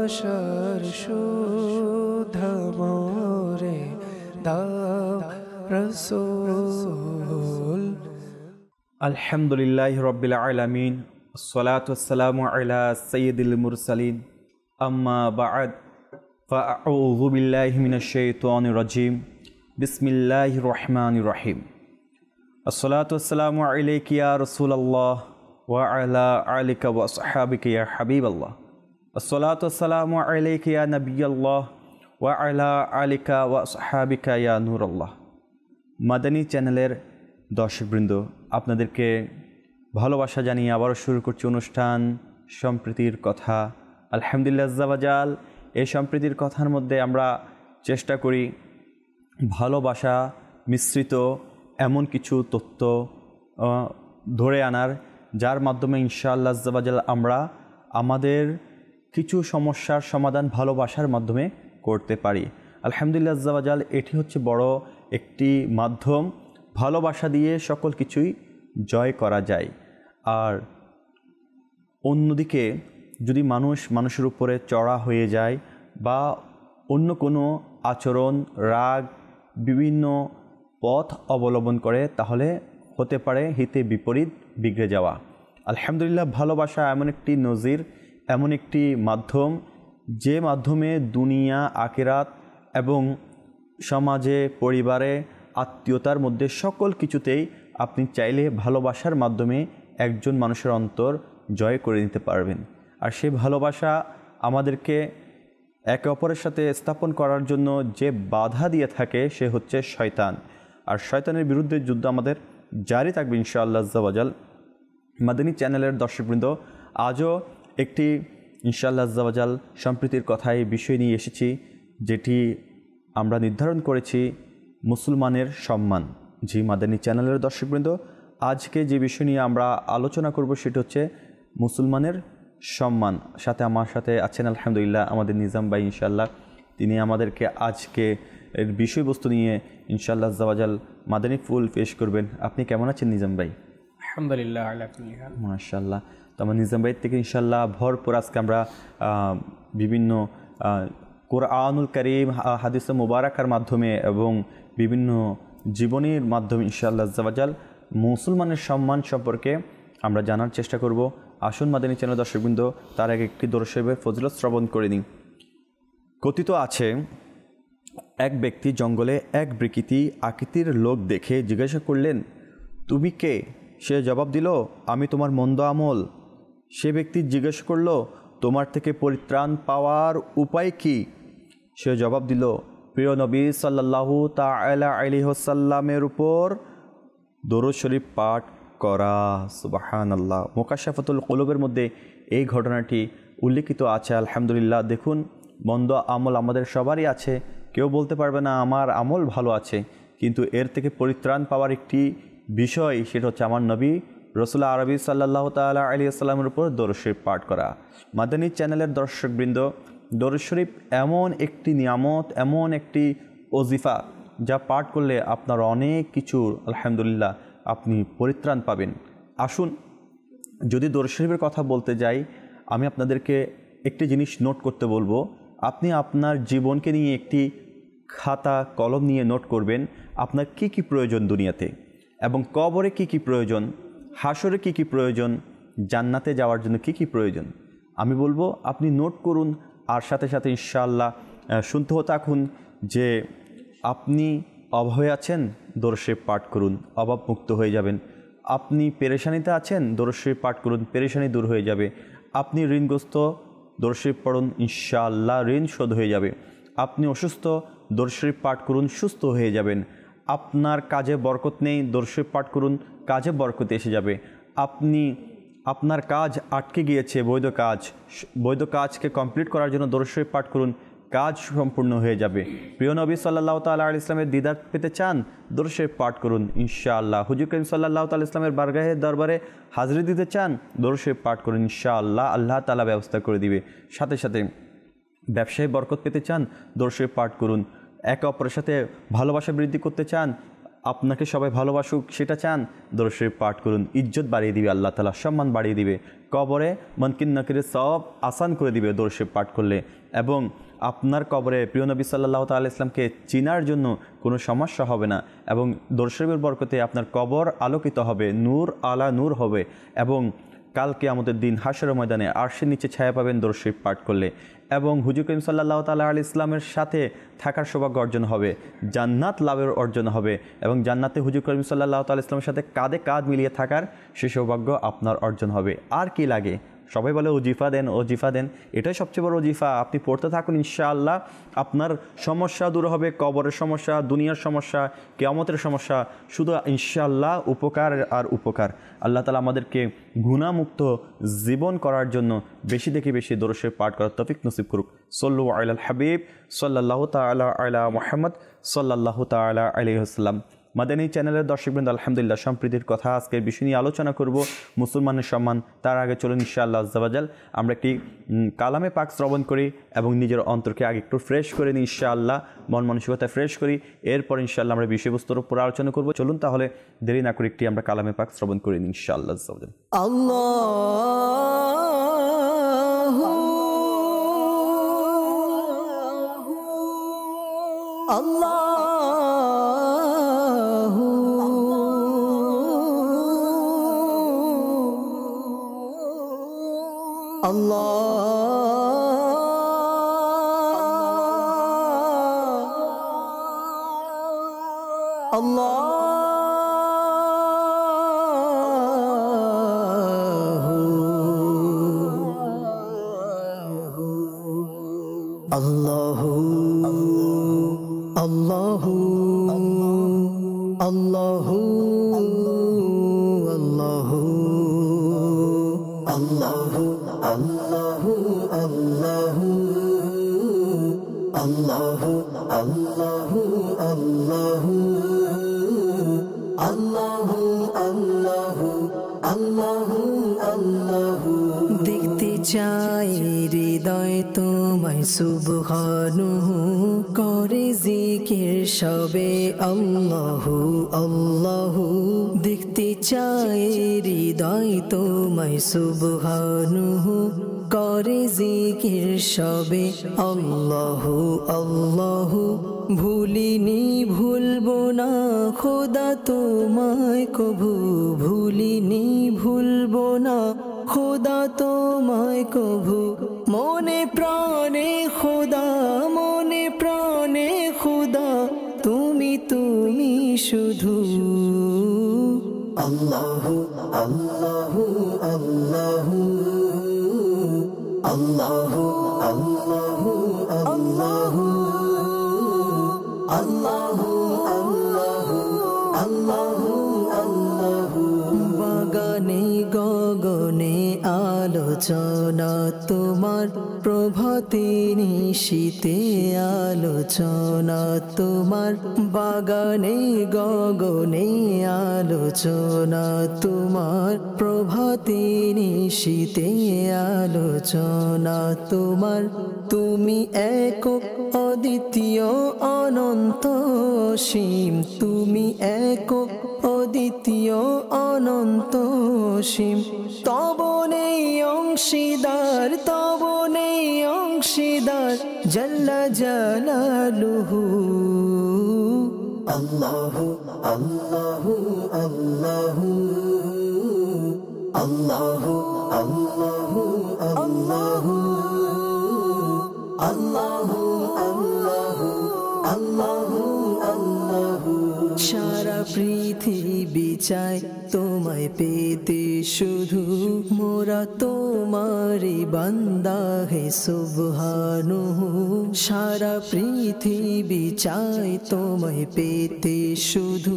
ভালোবাসার সুধা মোরে দাও রসূল। আলহামদুলিল্লাহি রাব্বিল আলামিন, আসসালাতু ওয়াসসালামু আলা সাইয়্যিদিল মুরসালিন, আম্মা বা'দ, ফাআউযু বিল্লাহি মিনাশ শাইতানির রাজীম, বিসমিল্লাহির রহমানির রহিম। আসসালাতু ওয়াসসালামু আলাইকা ইয়া রাসূলুল্লাহ ওয়া আলা আলিকা ওয়া আসহাবিকা ইয়া হাবিবাল্লাহ। আসসালাতু ওয়াসসালামু আলাইকা ইয়া নবিয়াল্লাহ ওয়া আলা আলিকা ওয়া আসহাবিকা ইয়া নূরাল্লাহ। মাদানী চ্যানেলের দর্শকবৃন্দ, আপনাদেরকে ভালোবাসা জানিয়ে আবারও শুরু করছি অনুষ্ঠান সম্প্রীতির কথা। আলহামদুলিল্লাহ আজ্জা ওয়া জাল। এই সম্প্রীতির কথার মধ্যে আমরা চেষ্টা করি ভালোবাসা মিশ্রিত এমন কিছু তথ্য ধরে আনার, যার মাধ্যমে ইনশাআল্লাহ আজ্জা ওয়া জাল আমরা আমাদের কিছু সমস্যার সমাধান ভালোবাসার মাধ্যমে করতে পারি। আলহামদুলিল্লাহ আজ্জা ওয়া জাল, এটি হচ্ছে বড় একটি মাধ্যম। ভালোবাসা দিয়ে সকল কিছুই জয় করা যায়। আর অন্যদিকে যদি মানুষের উপরে চড়া হয়ে যায় বা অন্য কোনো আচরণ, রাগ, বিভিন্ন পথ অবলম্বন করে, তাহলে হতে পারে হিতে বিপরীত বিগড়ে যাওয়া। আলহামদুলিল্লাহ, ভালোবাসা এমন একটি নজির, এমন একটি মাধ্যম, যে মাধ্যমে দুনিয়া, আখিরাত এবং সমাজে, পরিবারে, আত্মীয়তার মধ্যে সকল কিছুতেই আপনি চাইলে ভালোবাসার মাধ্যমে একজন মানুষের অন্তর জয় করে নিতে পারবেন। আর সেই ভালোবাসা আমাদেরকে একে অপরের সাথে স্থাপন করার জন্য যে বাধা দিয়ে থাকে সে হচ্ছে শয়তান। আর শয়তানের বিরুদ্ধে যুদ্ধ আমাদের জারি থাকবে ইনশাআল্লাহ আজ্জা ওয়া জাল। মাদানী চ্যানেলের দর্শকবৃন্দ, আজও একটি ইনশাআল্লাহ আজ্জা ওয়া জাল সম্প্রীতির কথায় বিষয় নিয়ে এসেছি, যেটি আমরা নির্ধারণ করেছি মুসলমানের সম্মান। জি মাদানী চ্যানেলের দর্শকবৃন্দ, আজকে যে বিষয় নিয়ে আমরা আলোচনা করব সেটা হচ্ছে মুসলমানের সম্মান। সাথে আমার সাথে আছেন আলহামদুলিল্লাহ আমাদের নিজাম ভাই। ইনশাআল্লাহ তিনি আমাদেরকে আজকে এর বিষয়বস্তু নিয়ে ইনশাআল্লাহ আজ্জা ওয়া জাল মাদানী ফুল পেশ করবেন। আপনি কেমন আছেন নিজাম ভাই? আলহামদুলিল্লাহ আলা কুল্লি হাল। মাশাআল্লাহ। তো আমার নিজাম ভাই থেকে ইনশাআল্লাহ ভরপুর আজকে আমরা বিভিন্ন কোরআনুল কারীম, হাদিসে মুবারাকার মাধ্যমে এবং বিভিন্ন জীবনীর মাধ্যমে ইনশাআল্লাহ আজ্জা ওয়া জাল মুসলমানের সম্মান সম্পর্কে আমরা জানার চেষ্টা করব। আসুন মাদানী চ্যানেল দর্শকবৃন্দ, তার আগে একটি দরুদ শরীফের ফজিলত শ্রবণ করে নিই। কথিত আছে, এক ব্যক্তি জঙ্গলে এক বিকৃতি আকৃতির লোক দেখে জিজ্ঞাসা করলেন, তুমি কে? সে জবাব দিল, আমি তোমার মন্দ আমল। সে ব্যক্তি জিজ্ঞাসা করল, তোমার থেকে পরিত্রাণ পাওয়ার উপায় কি? সে জবাব দিল, প্রিয় নবী সাল্লাল্লাহু তাআলা আলাইহি ওয়াসাল্লামের উপর দরুদ শরীফ পাঠ করা। সুবহানাল্লাহ। মুকাশশাফাতুল কুলুবের মধ্যে এই ঘটনাটি উল্লেখিত আছে। আলহামদুলিল্লাহ, দেখুন, মন্দ আমল আমাদের সবারই আছে, কেউ বলতে পারবে না আমার আমল ভালো আছে, কিন্তু এর থেকে পরিত্রাণ পাওয়ার একটি বিষয়, সেটা হচ্ছে আমার নবী রাসূল আরবি সাল্লাল্লাহু তাআলা আলাইহি ওয়াসাল্লামের উপর দরুদ শরীফ পাঠ করা। মাদানী চ্যানেলের দর্শকবৃন্দ, দরুদ শরীফ এমন একটি নিয়ামত, এমন একটি ওজিফা, যা পাঠ করলে আপনার অনেক কিছু আলহামদুলিল্লাহ আপনি পরিত্রাণ পাবেন। আসুন, যদি দরুদ শরীফের কথা বলতে যাই, আমি আপনাদেরকে একটি জিনিস নোট করতে বলবো। আপনি আপনার জীবনকে নিয়ে একটি খাতা কলম নিয়ে নোট করবেন, আপনার কি কি প্রয়োজন দুনিয়াতে, এবং কবরে কি কি প্রয়োজন, হাসরে কি কি প্রয়োজন, জান্নাতে যাওয়ার জন্য কি কি প্রয়োজন। আমি বলবো আপনি নোট করুন, আর সাথে সাথে ইনশাআল্লাহ শুনতেও থাকুন যে আপনি অভাবে আছেন, দরুদ শরীফ পাঠ করুন, অভাবমুক্ত হয়ে যাবেন। আপনি পেরেশানিতে আছেন, দরুদ শরীফ পাঠ করুন, পেরেশানি দূর হয়ে যাবে। আপনি ঋণগ্রস্ত, দরুদ শরীফ পড়ুন, ইনশাআল্লাহ ঋণ শোধ হয়ে যাবে। আপনি অসুস্থ, দরুদ শরীফ পাঠ করুন, সুস্থ হয়ে যাবেন। আপনার কাজে বরকত নেই, দরুদ শরীফ পাঠ করুন, কাজে বরকত এসে যাবে। আপনার কাজ আটকে গিয়েছে, বৈধ কাজকে কমপ্লিট করার জন্য দরুদ শরীফ পাঠ করুন, কাজ সম্পূর্ণ হয়ে যাবে। প্রিয় নবী সাল্লাল্লাহু তাআলা আলাইহি ইসলামের দিদার পেতে চান, দরুদ শরীফ পাঠ করুন, ইনশাআল্লাহ। হুজুর করিম সাল্লাল্লাহু তাআলা ইসলামের বারগাহে দরবারে হাজিরি দিতে চান, দরুদ শরীফ পাঠ করুন, ইনশাআল্লাহ আল্লাহ তাআলা ব্যবস্থা করে দিবে। সাথে সাথে ব্যবসায় বরকত পেতে চান, দরুদ শরীফ পাঠ করুন। একে অপরের সাথে ভালোবাসা বৃদ্ধি করতে চান, আপনাকে সবাই ভালোবাসুক সেটা চান, দরুদ শরীফ পাঠ করুন, ইজ্জত বাড়িয়ে দিবে আল্লাহ তাআলা, সম্মান বাড়িয়ে দিবে, কবরে মুনকির নাকিরের সওয়াব আসান করে দিবে দরুদ শরীফ পাঠ করলে। এবং আপনার কবরে প্রিয় নবী সাল্লাল্লাহু তাআলা ইসলামকে চিনার জন্য কোনো সমস্যা হবে না, এবং দরুদ শরীফের বরকতে আপনার কবর আলোকিত হবে, নূর আলা নূর হবে, এবং কালকে আমাদের দিন হাশরের ময়দানে আরশের নিচে ছায়া পাবেন দরুদ শরীফ পাঠ করলে। এবং হুজুর করিম সাল্লাল্লাহু তাআলা আলাইহি ইসলামের সাথে থাকার সৌভাগ্য অর্জন হবে, জান্নাত লাভের অর্জন হবে, এবং জান্নাতে হুজুর করিম সাল্লাল্লাহু তাআলা ইসলামের সাথে কাঁধে কাঁধ মিলিয়ে থাকার সে সৌভাগ্য আপনার অর্জন হবে। আর কি লাগে? সবাই বলে ওজিফা দেন, ওজিফা দেন, এটাই সবচেয়ে বড় ওজিফা। আপনি পড়তে থাকুন, ইনশাআল্লাহ আপনার সমস্যা দূর হবে, কবরের সমস্যা, দুনিয়ার সমস্যা, কিয়ামতের সমস্যা, শুধু ইনশাআল্লাহ উপকার আর উপকার। আল্লাহ তাআলা আমাদেরকে গুনাহমুক্ত জীবন করার জন্য বেশি থেকে বেশি দরুদ শরীফ পাঠ করার তৌফিক নসিব করুক। সল্লু আলাল হাবিব সাল্লাল্লাহু তাআলা আলা মুহাম্মদ সাল্লাল্লাহু তাআলা আলাইহি ওয়াসাল্লাম। মাদানী চ্যানেলের দর্শকবৃন্দ, আলহামদুলিল্লাহ সম্প্রীতির কথা আজকের বিষয় নিয়ে আলোচনা করব, মুসলমানের সম্মান। তার আগে চলুন ইনশাআল্লাহ আজ্জা ওয়া জাল আমরা একটি কালামে পাক শ্রবণ করি এবং নিজের অন্তরকে আগে একটু ফ্রেশ করে নিই, ইনশাআল্লাহ মন মানসিকতা ফ্রেশ করি, এরপর ইনশাআল্লাহ আমরা বিষয়বস্তুর উপর আলোচনা করব। চলুন তাহলে দেরি না করে একটি আমরা কালামে পাক শ্রবণ করে নিই ইনশাআল্লাহ আজ্জা ওয়া জাল। আল্লাহ দেখতে চাই হৃদয় তোমায় সুবহানাহু করে জিকির সবে আল্লাহু আল্লাহু। দেখতে চাই হৃদয় তোমায় সুবহানাহু করে জিকির সবে আল্লাহু আল্লাহু। ভুলিনি ভুলবো না খোদা তোমায় কভু, ভুলিনি ভুলবো না খোদা তোমায় কভু। মনে প্রাণে খোদা, মনে প্রাণে খোদা, তুমি তুমি শুধু। আল্লাহু আল্লাহু আল্লাহু আল্লাহু আল্লাহু আল্লাহু আল্লাহু আল্লাহু আল্লাহু আল্লাহু। বাগানে গগনে আলোচনা তোমার, প্রভাতে নিশীতে আলোচনা তোমার। বাগানে গগনে আলোচনা তোমার, প্রভাতে নিশীতে আলোচনা তোমার। তুমি একক অদ্বিতীয় অনন্ত অসীম, তুমি একক অদ্বিতীয় অনন্ত অসীম। তব নেই অংশীদার, তব নেই অংশীদার, জাল্লা জালালুহু। আল্লাহু আল্লাহু আল্লাহু আল্লাহু আল্লাহু আল্লাহু আল্লাহু আল্লাহু আল্লাহু আল্লাহু। সারা পৃথিবী চায় তোমায় পেতে শুধু, মোরা তোমারি বান্দা হে সুবহানাহু। সারা পৃথিবী চায় তোমায় পেতে শুধু,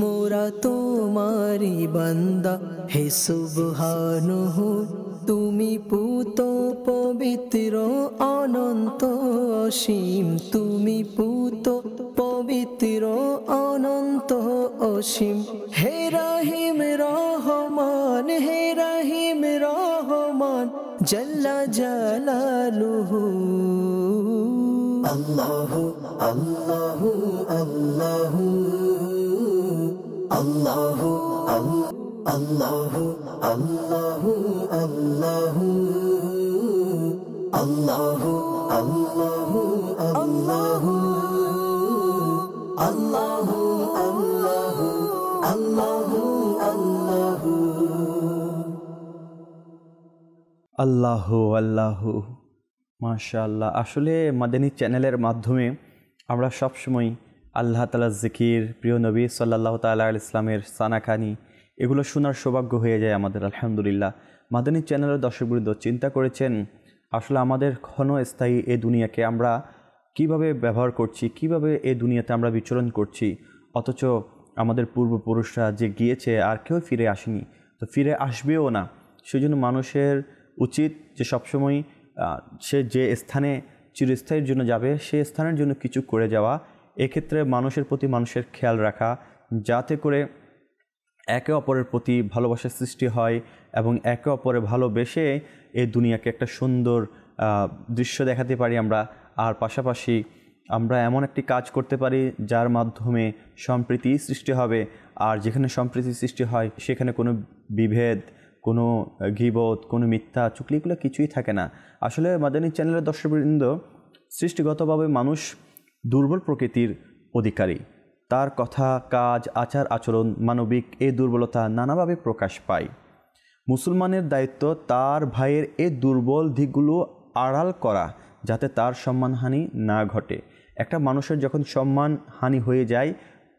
মোরা তোমারি বান্দা হে সুবহানাহু। তুমি পুত পবিত্র অনন্ত অসীম, তুমি পুত পবিত্র অনন্ত অসীম। হে রহিম রহমান, হে রহিম রহমান, জাল্লা জালালুহু। আল্লাহু আল্লাহু আল্লাহু আল্লাহু আল্লাহু আল্লাহু আল্লাহু আল্লাহু আল্লাহু আল্লাহু আল্লাহু আল্লাহু আল্লাহু আল্লাহু আল্লাহু আল্লাহু মাশাআল্লাহ। আসলে মাদানী চ্যানেলের মাধ্যমে আমরা সবসময় আল্লাহ তাআলার জিকির, প্রিয় নবী সাল্লাল্লাহু তাআলা আলাইহি ইসলামের সানাখানি এগুলো শোনার সৌভাগ্য হয়ে যায় আমাদের। আলহামদুলিল্লাহ। মাদানী চ্যানেলের দর্শকবৃন্দ চিন্তা করেছেন আসলে আমাদের ক্ষণস্থায়ী এই দুনিয়াকে আমরা কিভাবে ব্যবহার করছি, কিভাবে এই দুনিয়াতে আমরা বিচরণ করছি, অথচ আমাদের পূর্বপুরুষরা যে গিয়েছে আর কেউ ফিরে আসেনি, তো ফিরে আসবেও না। সেজন্য মানুষের উচিত যে সবসময় সে যে স্থানে চিরস্থায়ীর জন্য যাবে সে স্থানের জন্য কিছু করে যাওয়া। এক্ষেত্রে মানুষের প্রতি মানুষের খেয়াল রাখা, যাতে করে একে অপরের প্রতি ভালোবাসার সৃষ্টি হয় এবং একে অপরে ভালোবেসে এই দুনিয়াকে একটা সুন্দর দৃশ্য দেখাতে পারি আমরা। আর পাশাপাশি আমরা এমন একটি কাজ করতে পারি যার মাধ্যমে সম্প্রীতি সৃষ্টি হবে। আর যেখানে সম্প্রীতি সৃষ্টি হয় সেখানে কোনো বিভেদ, কোনো গীবত, কোনো মিথ্যা চুগলিগুলো কিছুই থাকে না। আসলে মাদানী চ্যানেলের দর্শকবৃন্দ, সৃষ্টিগতভাবে মানুষ দুর্বল প্রকৃতির অধিকারী। তার কথা, কাজ, আচার আচরণ, মানবিক এই দুর্বলতা নানাভাবে প্রকাশ পায়। মুসলমানের দায়িত্ব তার ভাইয়ের এই দুর্বল দিকগুলো আড়াল করা, যাতে তার সম্মানহানি না ঘটে। একটা মানুষের যখন সম্মানহানি হয়ে যায়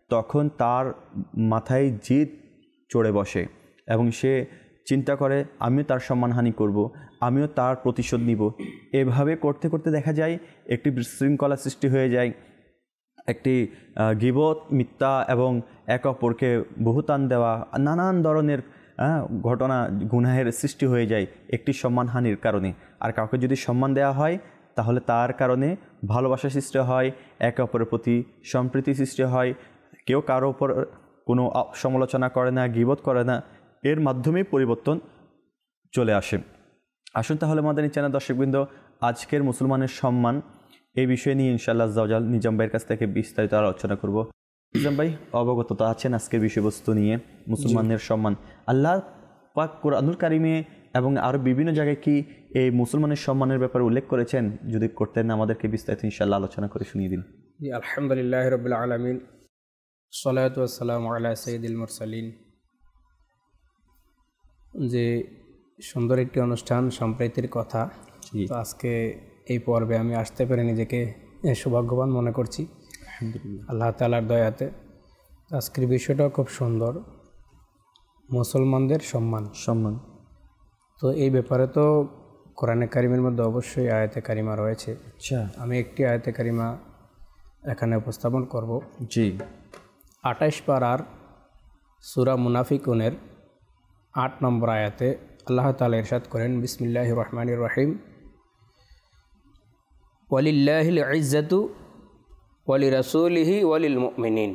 তখন তার মাথায় জিদ চড়ে বসে এবং সে চিন্তা করে আমিও তার সম্মানহানি করব, আমিও তার প্রতিশোধ নিব। এভাবে করতে করতে দেখা যায় একটি বিশৃঙ্খলা সৃষ্টি হয়ে যায়, একটি গীবত, মিথ্যা এবং একে অপরকে বহুতান দেওয়া, নানান ধরনের ঘটনা, গুনাহের সৃষ্টি হয়ে যায় একটি সম্মানহানির কারণে। আর কাউকে যদি সম্মান দেওয়া হয় তাহলে তার কারণে ভালোবাসা সৃষ্টি হয়, একে অপরের প্রতি সম্প্রীতি সৃষ্টি হয়। কেউ কারো ওপর কোনো সমালোচনা করে না, গীবত করে না, এর মাধ্যমেই পরিবর্তন চলে আসে। আসুন তাহলে মাদানী চ্যানেল দর্শকবৃন্দ, আজকের মুসলমানের সম্মান এই বিষয় নিয়ে ইনশাআল্লাহ আজ্জাওয়াজাল নিজাম ভাইয়ের কাছ থেকে বিস্তারিত আলোচনা করব। নিজাম ভাই অবগত তো আছেন আজকের বিষয়বস্তু নিয়ে, মুসলমানের সম্মান। আল্লাহ পাক কোরআনুল কারিমে এবং আরও বিভিন্ন জায়গায় কি এই মুসলমানের সম্মানের ব্যাপারে উল্লেখ করেছেন? যদি করতেন আমাদেরকে বিস্তারিত ইনশাআল্লাহ আলোচনা করে শুনিয়ে দিন। জি, আলহামদুলিল্লাহ রাব্বিল আলামিন, সলাতু ওয়াসসালামু আলা সাইয়্যিদিল মুরসালিন। যে সুন্দর একটি অনুষ্ঠান, সম্প্রীতির কথা, তো আজকে এই পর্বে আমি আসতে পেরে নিজেকে সৌভাগ্যবান মনে করছি আল্লাহ তাআলার দয়াতে। আজকের বিষয়টাও খুব সুন্দর, মুসলমানদের সম্মান। তো এই ব্যাপারে তো কোরআনে কারিমের মধ্যে অবশ্যই আয়াতে কারিমা রয়েছে। আচ্ছা, আমি একটি আয়াতে কারিমা এখানে উপস্থাপন করব। জি, 28 পারার সূরা মুনাফিকুনের 8 নম্বর আয়াতে আল্লাহ তাআলা ইরশাদ করেন, বিসমিল্লাহির রহমানির রহিম, ওয়ালিল্লাহিল ইজ্জাতু ওয়ালিরাসূলিহি ওয়ালিল মুমিনিন।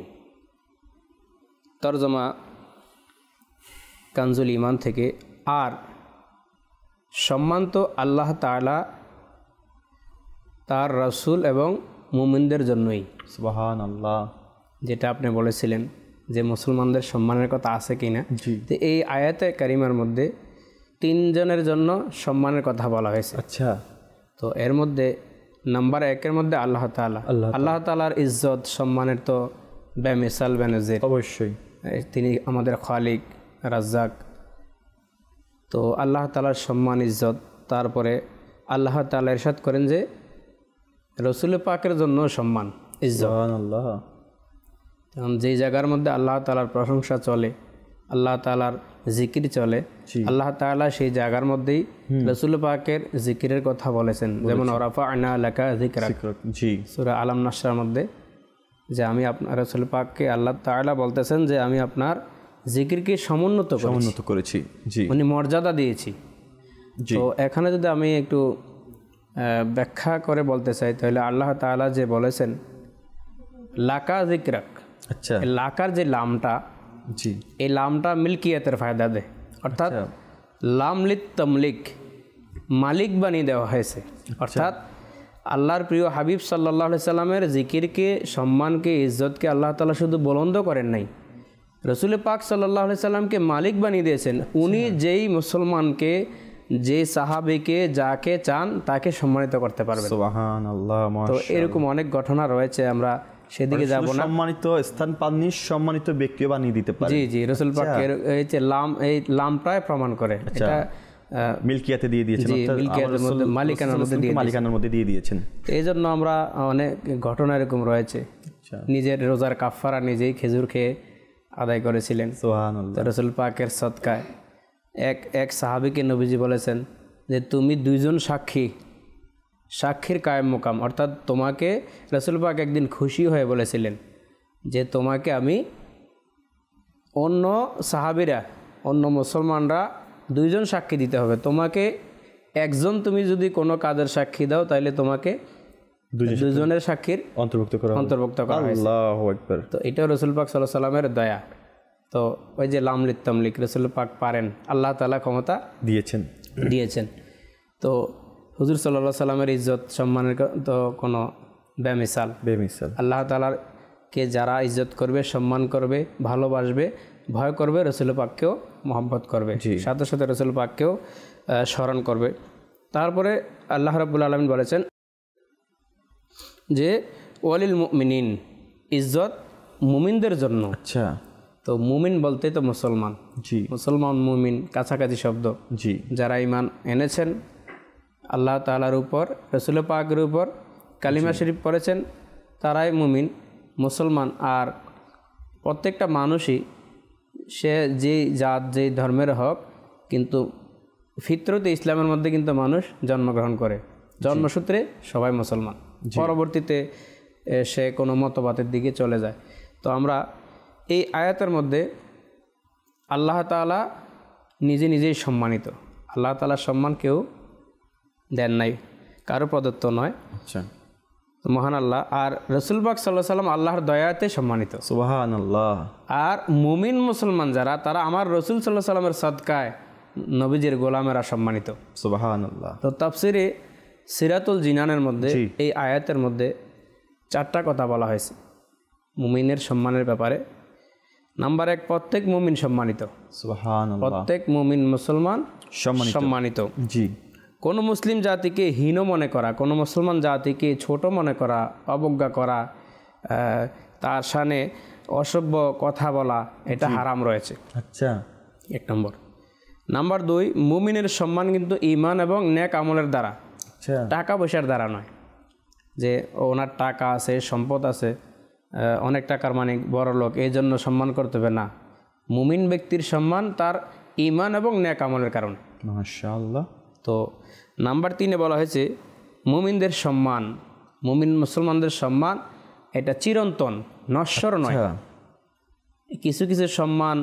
তরজমা কানজুল ঈমান থেকে। আর সম্মান তো আল্লাহ তাআলা, তার রাসূল এবং মুমিনদের জন্যই। সুবহানাল্লাহ। যেটা আপনি বলেছিলেন যে মুসলমানদের সম্মানের কথা আছে কি না, তো এই আয়াতে কারিমার মধ্যে 3 জনের জন্য সম্মানের কথা বলা হয়েছে। আচ্ছা, তো এর মধ্যে নাম্বার 1-এর মধ্যে আল্লাহ তাআলার ইজ্জত সম্মানের তো বেমিসাল বেনজির, অবশ্যই তিনি আমাদের খালিক, রাজ্জাক। তো আল্লাহ তাআলার সম্মান, ইজ্জত। তারপরে আল্লাহ তাআলা ইরশাদ করেন যে রাসূল পাকের জন্য সম্মান, ইজ্জত। সুবহানাল্লাহ। কারণ যেই জায়গার মধ্যে আল্লাহ তাআলার প্রশংসা চলে, আল্লাহ তাআলার জিকির চলে, আল্লাহ তাআলা সেই জায়গার মধ্যেই রাসূল পাকের জিকিরের কথা বলেছেন। যেমন ওয়ারাফা'না লাকা যিকরাক, জি, সূরা আলাম নাসরার মধ্যে, যে আমি আপনার রাসূল পাককে আল্লাহ তাআলা বলতেছেন যে আমি আপনার জিকিরকে সমুন্নত করেছি, জি, মানে মর্যাদা দিয়েছি। তো এখানে যদি আমি একটু ব্যাখ্যা করে বলতে চাই, তাহলে আল্লাহ তাআলা যে বলেছেন লাকা যিকরাক, আচ্ছা, লাকার যে লামটা, জি, এই লামটা মিল্কিয়াতের ফায়দা দেয়, অর্থাৎ লামলিত তামলিক, মালিক বানিয়ে দেওয়া হয়েছে। অর্থাৎ আল্লাহর প্রিয় হাবিব সাল্লাল্লাহু আলাইহি সাল্লামের জিকিরকে, সম্মানকে, ইজ্জতকে আল্লাহ তাআলা শুধু বুলন্দ করেন নাই, রসুল পাক সাল্লাল্লাহু আলাইহি সাল্লামকে মালিক বানিয়ে দিয়েছেন। উনি যেই মুসলমানকে, যে সাহাবীকে, যাকে চান তাকে সম্মানিত করতে পারবেন। সুবহানাল্লাহ। তো এরকম অনেক ঘটনা রয়েছে, আমরা সেদিকে যাব না। সম্মানিত স্থান পাননি, সম্মানিত ব্যক্তিও বানিয়ে দিতে পারে। জি জি, রসুল পাকের এই যে এই লামটাই প্রমাণ করে এটা মিলকিয়াতে দিয়ে দিয়েছেন, মিলকিয়াতের মধ্যে, মালিকানার মধ্যে দিয়ে দিয়েছেন। তো এই জন্য আমরা অনেক ঘটনা এরকম রয়েছে, নিজের রোজার কাফারা নিজেই খেজুর খেয়ে আদায় করেছিলেন। সুবহানাল্লাহ। রসুল পাকের সদকায় এক সাহাবীকে নবীজি বলেছেন যে তুমি দুইজন সাক্ষীর কায়েম মোকাম, অর্থাৎ তোমাকে রসুল পাক একদিন খুশি হয়ে বলেছিলেন যে তোমাকে আমি, অন্য সাহাবীরা, অন্য মুসলমানরা দুইজন সাক্ষী দিতে হবে, তোমাকে একজন তুমি যদি কোনো কাজের সাক্ষী দাও তাহলে তোমাকে দুজনের সাক্ষীর অন্তর্ভুক্ত করা হয়েছে। আল্লাহু আকবার। তো এটা রসুল পাক সাল্লাল্লাহু আলাইহি সাল্লামের দয়া। তো ওই যে লামলিক তামলিক রসুল পাক পারেন, আল্লাহ তাআলা ক্ষমতা দিয়েছেন। তো হুজুর সাল্লাল্লাহু আলাইহি সাল্লামের ইজ্জত সম্মানের তো কোনো বেমিসাল। আল্লাহ তাআলাকে যারা ইজ্জত করবে, সম্মান করবে, ভালোবাসবে, ভয় করবে, রসুল পাককেও মহব্বত করবে, সাথে সাথে রসুল পাককেও স্মরণ করবে। তারপরে আল্লাহ রাব্বুল আলামিন বলেছেন যে ওয়ালিল মুমিনিন, ইজ্জত মুমিনদের জন্য। আচ্ছা। তো মুমিন বলতে তো মুসলমান, মুসলমান মুমিন কাছাকাছি শব্দ। যারা ঈমান এনেছেন আল্লাহ তাআলার উপর, রসুল পাকের উপর, কালিমা শরীফ পড়েছেন, তারাই মুমিন মুসলমান। আর প্রত্যেকটা মানুষই, সে যেই জাত যেই ধর্মের হোক, কিন্তু ফিতরতে ইসলামের মধ্যে কিন্তু মানুষ জন্মগ্রহণ করে, জন্মসূত্রে সবাই মুসলমান, পরবর্তীতে সে কোনো মতবাদের দিকে চলে যায়। তো আমরা এই আয়াতের মধ্যে আল্লাহ তাআলা নিজেই সম্মানিত, আল্লাহ তাআলার সম্মান কেউ দেন নাই, কারো প্রদত্ত নয়। আচ্ছা। মহান আল্লাহ আর রসুল পাক সাল্লাল্লাহু আলাইহি সাল্লাম আল্লাহর দয়াতে সম্মানিত। সুবহানাল্লাহ। আর মুমিন মুসলমান যারা, তারা আমার রসুল সাল্লাল্লাহু আলাইহি সাল্লামের সদকায় নবীজির গোলামেরা সম্মানিত। সুবহানাল্লাহ। তো তাফসিরে সিরাতুল জিনানের মধ্যে এই আয়াতের মধ্যে 4টা কথা বলা হয়েছে মুমিনের সম্মানের ব্যাপারে। নাম্বার 1, প্রত্যেক মুমিন সম্মানিত। সুবহানাল্লাহ। প্রত্যেক মুমিন মুসলমান সম্মানিত। জি। কোনো মুসলিম জাতিকে হীন মনে করা, কোনো মুসলমান জাতিকে ছোট মনে করা, অবজ্ঞা করা, তার শানে অসভ্য কথা বলা, এটা হারাম রয়েছে। আচ্ছা। 1 নম্বর। নাম্বার 2, মুমিনের সম্মান কিন্তু ঈমান এবং নেক আমলের দ্বারা, টাকা পয়সার দ্বারা নয়। যে ওনার টাকা আছে, সম্পদ আছে, অনেক টাকার মালিক, বড় লোক, এই জন্য সম্মান করতে হবে না। মুমিন ব্যক্তির সম্মান তার ঈমান এবং নেক আমলের কারণে। মাশাআল্লাহ। তো নাম্বার 3-এ বলা হয়েছে মুমিনদের সম্মান, মুমিন মুসলমানদের সম্মান এটা চিরন্তন, নশ্বর নয়। কিছু কিছু সম্মান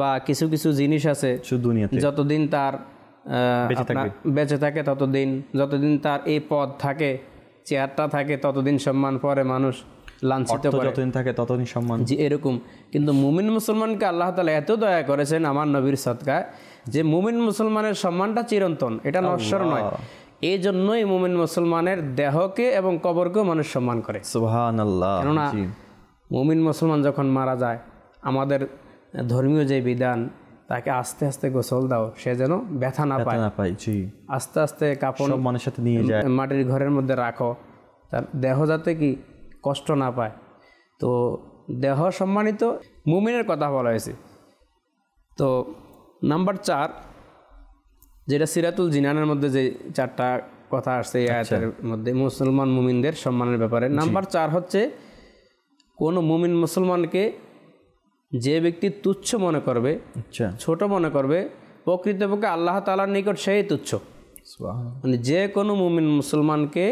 বা কিছু কিছু জিনিস আছে যতদিন তার বেঁচে থাকে ততদিন, যতদিন তার এই পদ থাকে, চেয়ারটা থাকে, ততদিন সম্মান, পরে মানুষ লাঞ্ছিত করে, যতদিন থাকে ততদিন সম্মান। জি, এরকম। কিন্তু মুমিন মুসলমানকে আল্লাহ তাআলা এত দয়া করেছেন আমার নবীর সদকায় যে মুমিন মুসলমানের সম্মানটা চিরন্তন, এটা নশ্বর নয়। এই জন্যই মুমিন মুসলমানের দেহকে এবং কবরকেও মানুষ সম্মান করে। সুবহানাল্লাহ। কেননা মুমিন মুসলমান যখন মারা যায়, আমাদের ধর্মীয় যে বিধান, তাকে আস্তে আস্তে গোসল দাও, সে যেন ব্যথা না পায়। আস্তে আস্তে কাপড় সম্মানের সাথে নিয়ে যায়, মাটির ঘরের মধ্যে রাখো, তার দেহ যাতে কি কষ্ট না পায়। তো দেহ সম্মানিত, মুমিনের কথা বলা হয়েছে। তো নাম্বার 4, যেটা সিরাতুল জিনানের মধ্যে যে 4টা কথা আসছে এই আয়াতের মধ্যে মুসলমান মুমিনদের সম্মানের ব্যাপারে। নাম্বার 4 হচ্ছে কোনো মুমিন মুসলমানকে যে ব্যক্তি তুচ্ছ মনে করবে, ছোট মনে করবে, প্রকৃতপক্ষে আল্লাহ তাআলার নিকট সেই তুচ্ছ। মানে যে কোনো মুমিন মুসলমানকে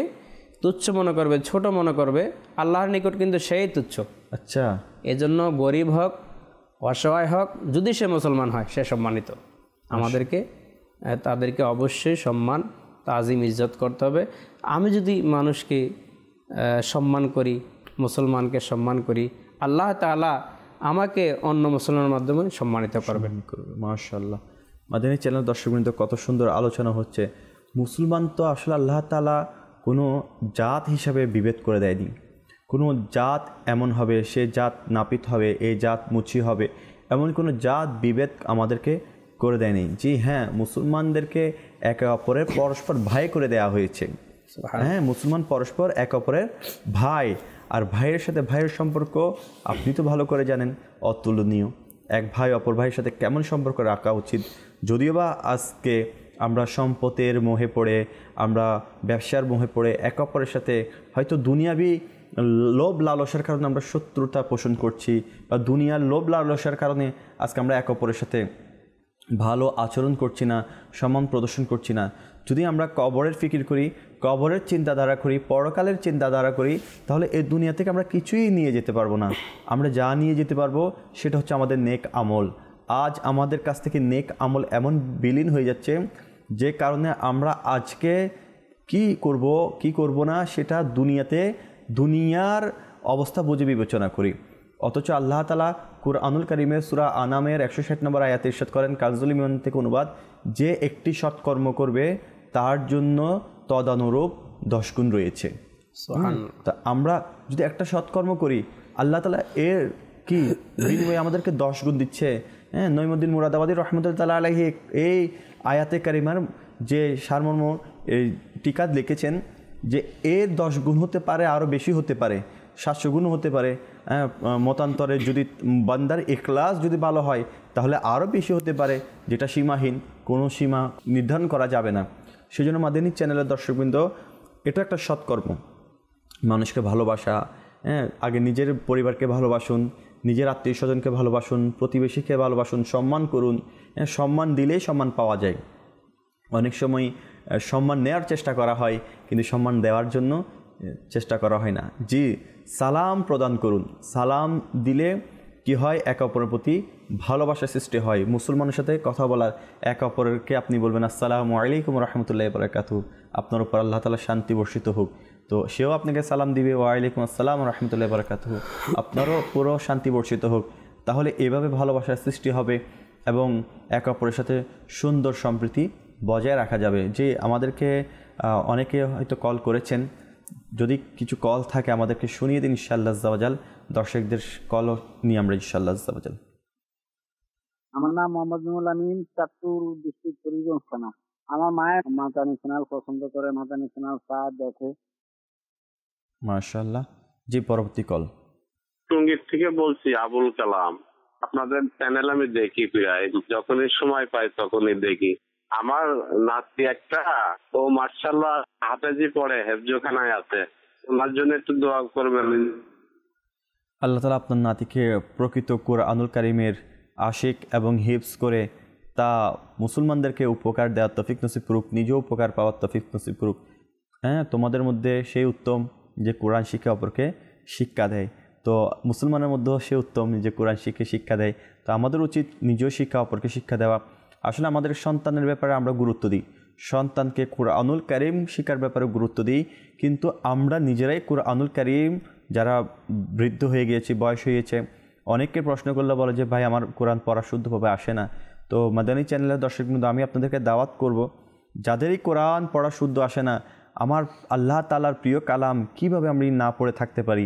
তুচ্ছ মনে করবে, ছোট মনে করবে, আল্লাহর নিকট কিন্তু সেই তুচ্ছ। আচ্ছা। এজন্য গরিব হোক, অসহায় হোক, যদি সে মুসলমান হয়, সে সম্মানিত। আমাদেরকে তাদেরকে অবশ্যই সম্মান, তাজিম, ইজ্জত করতে হবে। আমি যদি মানুষকে সম্মান করি, মুসলমানকে সম্মান করি, আল্লাহ তাআলা আমাকে অন্য মুসলমানের মাধ্যমে সম্মানিত করবেন। মাশাআল্লাহ। মাদানী চ্যানেল দর্শকবৃন্দ, কত সুন্দর আলোচনা হচ্ছে। মুসলমান তো আসলে আল্লাহ তাআলা কোনো জাত হিসাবে বিভেদ করে দেয়নি, কোনো জাত এমন হবে, সে জাত নাপিত হবে, এই জাত মুচি হবে, এমন কোনো জাত বিভেদ আমাদেরকে করে দেয়নি। জি হ্যাঁ, মুসলমানদেরকে একে অপরের পরস্পর ভাই করে দেওয়া হয়েছে। হ্যাঁ, মুসলমান পরস্পর একে অপরের ভাই, আর ভাইয়ের সাথে ভাইয়ের সম্পর্ক আপনি তো ভালো করে জানেন, অতুলনীয়। এক ভাই অপর ভাইয়ের সাথে কেমন সম্পর্ক রাখা উচিত। যদিও বা আজকে আমরা সম্পদের মোহে পড়ে, আমরা ব্যবসার মোহে পড়ে এক অপরের সাথে হয়তো দুনিয়াবি লোভ লালসার কারণে আমরা শত্রুতা পোষণ করছি, বা দুনিয়ার লোভ লালসার কারণে আজকে আমরা এক অপরের সাথে ভালো আচরণ করছি না, সম্মান প্রদর্শন করছি না। যদি আমরা কবরের ফিকির করি, কবরের চিন্তাধারা করি, পরকালের চিন্তাধারা করি, তাহলে এই দুনিয়া থেকে আমরা কিছুই নিয়ে যেতে পারবো না। আমরা যা নিয়ে যেতে পারবো সেটা হচ্ছে আমাদের নেক আমল। আজ আমাদের কাছ থেকে নেক আমল এমন বিলীন হয়ে যাচ্ছে, যে কারণে আমরা আজকে কি করব না সেটা দুনিয়ার অবস্থা বুঝে বিবেচনা করি। অথচ আল্লাহ তাআলা কুরআনুল কারীমের সূরা আনামের 160 নম্বর আয়াতে ইরশাদ করেন, কানজুল ইমান থেকে অনুবাদ, যে একটি সৎকর্ম করবে তার জন্য তদানুরূপ 10 গুণ রয়েছে। তা আমরা যদি একটা সৎকর্ম করি, আল্লাহ তাআলা এর কি বিনিময়ে আমাদেরকে 10 গুণ দিচ্ছে। হ্যাঁ, নঈমুদ্দিন মুরাদাবাদী রহমতুল্লাহ আলাইহি এই আয়াতে কারিমার যে সারমর্ম টিকা লিখেছেন, যে এর 10 গুণ হতে পারে, আরও বেশি হতে পারে, 700 গুণ হতে পারে। মতান্তরে যদি বান্দার ইখলাস যদি ভালো হয় তাহলে আরও বেশি হতে পারে, যেটা সীমাহীন, কোনো সীমা নির্ধারণ করা যাবে না। সেজন্য মাদানী চ্যানেলের দর্শকবৃন্দ, এটা একটা সৎকর্ম, মানুষকে ভালোবাসা। আগে নিজের পরিবারকে ভালোবাসুন, নিজের আত্মীয় স্বজনকে ভালোবাসুন, প্রতিবেশীকে ভালোবাসুন, সম্মান করুন। সম্মান দিলেই সম্মান পাওয়া যায়। অনেক সময় সম্মান নেওয়ার চেষ্টা করা হয়, কিন্তু সম্মান দেওয়ার জন্য চেষ্টা করা হয় না। জি, সালাম প্রদান করুন। সালাম দিলে কি হয়, একে অপরের প্রতি ভালোবাসা সৃষ্টি হয়। মুসলমানের সাথে কথা বলার, একে অপরকে আপনি বলবেন আসসালামু আলাইকুম রহমতুল্লাহি ওয়া বারাকাতুহু, আপনার উপর আল্লাহ তাআলার শান্তি বর্ষিত হোক। তো সেও আপনাকে সালাম দিবে, ওয়ালাইকুম আসসালাম রহমতুল্লাহি ওয়া বারাকাতুহু, আপনারও পুরো শান্তি বর্ষিত হোক। তাহলে এভাবে ভালোবাসার সৃষ্টি হবে এবং একে অপরের সাথে সুন্দর সম্প্রীতি বজায় রাখা যাবে। যে আমাদেরকে অনেকে হয়তো কল করেছেন, যদি কিছু কল থাকে আমাদেরকে শুনিয়ে দিন ইনশাআল্লাহ আজ্জা ওয়া জাল। দর্শকদের কল নিয়ে আমরা ইনশাআল্লাহ আজ্জা ওয়া জাল। আমার নাম মোহাম্মদ নুরুল আমিন, চাঁদপুর ডিস্ট্রিক্ট পরিগঞ্জ থানা। আমার মায়ের মাদানী চ্যানেল পছন্দ করে, মাদানী চ্যানেল দেখে। মাশাআল্লাহ। জি, পরবর্তী কল। টঙ্গীর থেকে বলছি আবুল কালাম। আপনাদের চ্যানেল আমি দেখি প্রায়, যখনই সময় পাই তখনই দেখি। আমার নাতি একটা, ও মাশাআল্লাহ হাফেজি পড়ে, হেফজখানায় আছে, ওনার জন্য একটু দোয়া করবেন। আল্লাহ তাআলা আপনার নাতিকে প্রকৃত কুরআনুল কারীমের আশিক এবং হিফজ করে তা মুসলমানদেরকে উপকার দেওয়ার তৌফিক নসিব করুক, নিজেও উপকার পাওয়ার তৌফিক নসিব করুক। হ্যাঁ, তোমাদের মধ্যে সেই উত্তম যে কোরআন শিখে অপরকে শিক্ষা দেয়। তো মুসলমানের মধ্যেও সে উত্তম যে কোরআন শিখে শিক্ষা দেয়। তো আমাদের উচিত নিজেও শিক্ষা, অপরকে শিক্ষা দেওয়া। আসলে আমাদের সন্তানের ব্যাপারে আমরা গুরুত্ব দিই, সন্তানকে কুরআনুল কারীম শিক্ষার ব্যাপারে গুরুত্ব দিই, কিন্তু আমরা নিজেরাই কুরআনুল কারীম, যারা বৃদ্ধ হয়ে গিয়েছি, বয়স হয়েছে, অনেককে প্রশ্ন করলে বলে যে ভাই আমার কোরআন পড়া শুদ্ধভাবে আসে না। তো মাদানী চ্যানেলের দর্শকবৃন্দ, আমি আপনাদেরকে দাওয়াত করব, যাদেরই কোরআন পড়া শুদ্ধ আসে না, আমার আল্লাহ তাআলার প্রিয় কালাম কিভাবে আমি না পড়ে থাকতে পারি,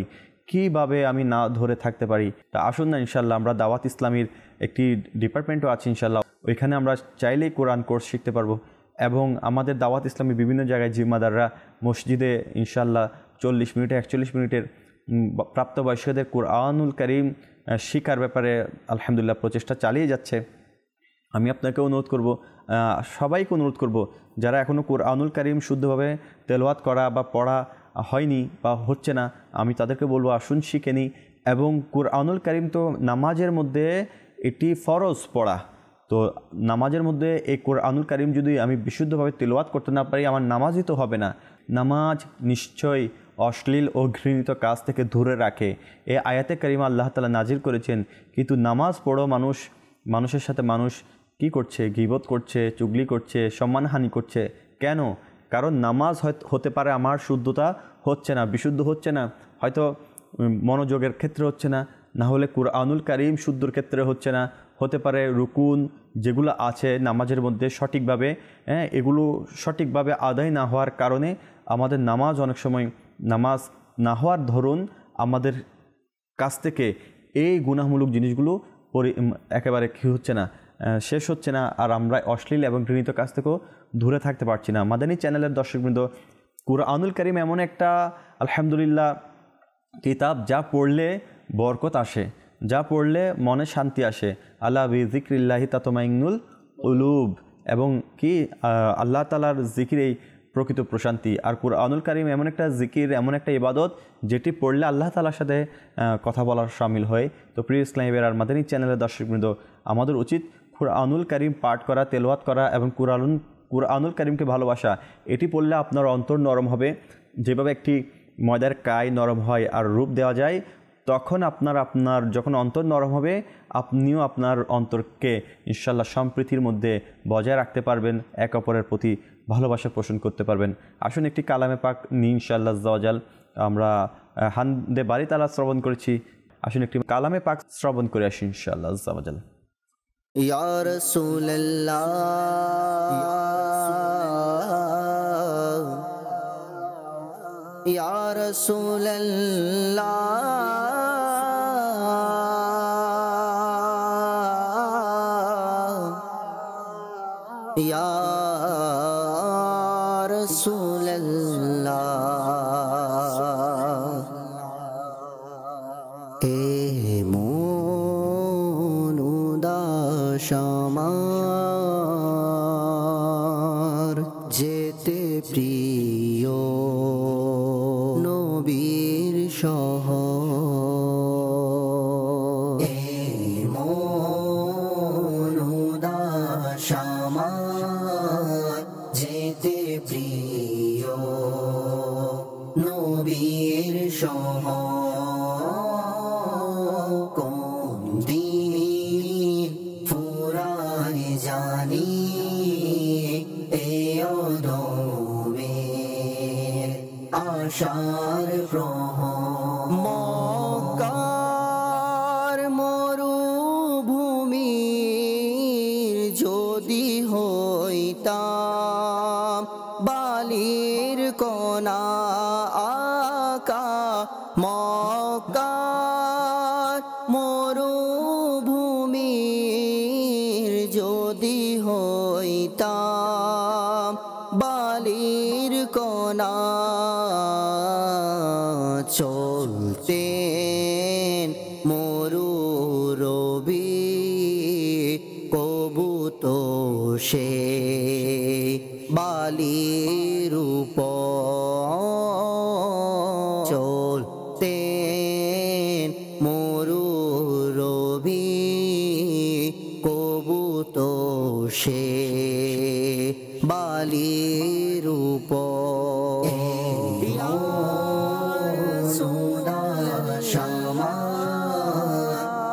কিভাবে আমি না ধরে থাকতে পারি। তা আসুন না ইনশাআল্লাহ, আমরা দাওয়াত ইসলামীর একটি ডিপার্টমেন্টও আছে ইনশাআল্লাহ, ওইখানে আমরা চাইলেই কোরআন কোর্স শিখতে পারবো। এবং আমাদের দাওয়াত ইসলামী বিভিন্ন জায়গায় জিম্মাদাররা মসজিদে ইনশাআল্লাহ 40 মিনিটে 41 মিনিটের প্রাপ্তবয়স্কদের কুরআনুল কারীম শিখার ব্যাপারে আলহামদুলিল্লাহ প্রচেষ্টা চালিয়ে যাচ্ছে। আমি আপনাকে অনুরোধ করব, সবাইকে অনুরোধ করব, যারা এখনও কুরআনুল কারীম শুদ্ধভাবে তেলাওয়াত করা বা পড়া হয়নি বা হচ্ছে না, আমি তাদেরকে বলবো আসুন শিখে নিই। এবং কুরআনুল কারীম তো নামাজের মধ্যে এটি ফরজ পড়া। তো নামাজের মধ্যে এই কুরআনুল কারীম যদি আমি বিশুদ্ধভাবে তেলাওয়াত করতে না পারি, আমার নামাজই তো হবে না। নামাজ নিশ্চয়ই অশ্লীল ও ঘৃণিত কাজ থেকে দূরে রাখে, এই আয়াতে কারিমা আল্লাহ তাআলা নাজিল করেছেন। কিন্তু নামাজ পড়ো মানুষের সাথে মানুষ কি করছে, গীবত করছে, চুগলি করছে, সম্মানহানি করছে। কেন? কারণ নামাজ হতে পারে আমার শুদ্ধতা হচ্ছে না, বিশুদ্ধ হচ্ছে না, হয়তো মনোযোগের ক্ষেত্রে হচ্ছে না, না হলে কুরআনুল কারীম শুদ্ধর ক্ষেত্রে হচ্ছে না, হতে পারে রুকুন যেগুলো আছে নামাজের মধ্যে সঠিকভাবে, এগুলো সঠিকভাবে আদায় না হওয়ার কারণে আমাদের নামাজ অনেক সময় নামাজ না হওয়ার ধরুন আমাদের কাছ থেকে এই গুনাহমূলক জিনিসগুলো একেবারে কী হচ্ছে না, শেষ হচ্ছে না, আর আমরা অশ্লীল এবং ঘৃণিত কাছ থেকেও দূরে থাকতে পারছি না। মাদানী চ্যানেলের দর্শকবৃন্দ, কুরআনুল কারীম এমন একটা আলহামদুলিল্লাহ কিতাব যা পড়লে বরকত আসে, যা পড়লে মনে শান্তি আসে। আলা বিযিক্রিল্লাহি তাতমাইন্নুল কুলুব, এবং কি আল্লাহ তাআলার জিকিরেই প্রকৃত প্রশান্তি। আর কুরআনুল কারীম এমন একটা জিকির, এমন একটা ইবাদত যেটি পড়লে আল্লাহ তাআলার সাথে কথা বলার শামিল হয়। তো প্রিয় ইসলামী ভাইয়েরা, আর মাদানী চ্যানেলের দর্শকবৃন্দ, আমাদের উচিত কুরআনুল কারীম পাঠ করা, তেলাওয়াত করা এবং কুরআনুল কারীমকে ভালোবাসা। এটি পড়লে আপনার অন্তর নরম হবে। যেভাবে একটি ময়দার কাই নরম হয় আর রূপ দেওয়া যায়, তখন আপনার যখন অন্তর নরম হবে, আপনিও আপনার অন্তরকে ইনশাআল্লাহ সম্প্রীতির মধ্যে বজায় রাখতে পারবেন, এক অপরের প্রতি ভালোবাসা পোষণ করতে পারবেন। আসুন একটি কালামে পাক নিয়ে ইনশাআল্লাহ আজ্জাওয়াজাল, আমরা হামদে বারি তাআলা শ্রবণ করেছি, আসুন একটি কালামে পাক শ্রবণ করে আসি ইনশাআল্লাহ আজ্জাওয়াজাল। ইয়া রাসূলুল্লাহ ইয়া রাসূলুল্লাহ ইয়া রাসূলুল্লাহ এমন উদাস আমার যেতে প্রিয় নবীর শহর, এমন উদাস আমার যেতে প্রিয় নবীর শহর, কোন দিন ফুরায় জানি আশার প্রহর, মক্কার মরুভূমির যদি হইতাম বালির কণা আকা, মক্কার মরুভূমির যদি হইতাম বালির কণা, চলতেন মরু রবি কবুত সে বালির উপর, চলতেন মরু রবি কবুত সে বালির উপর,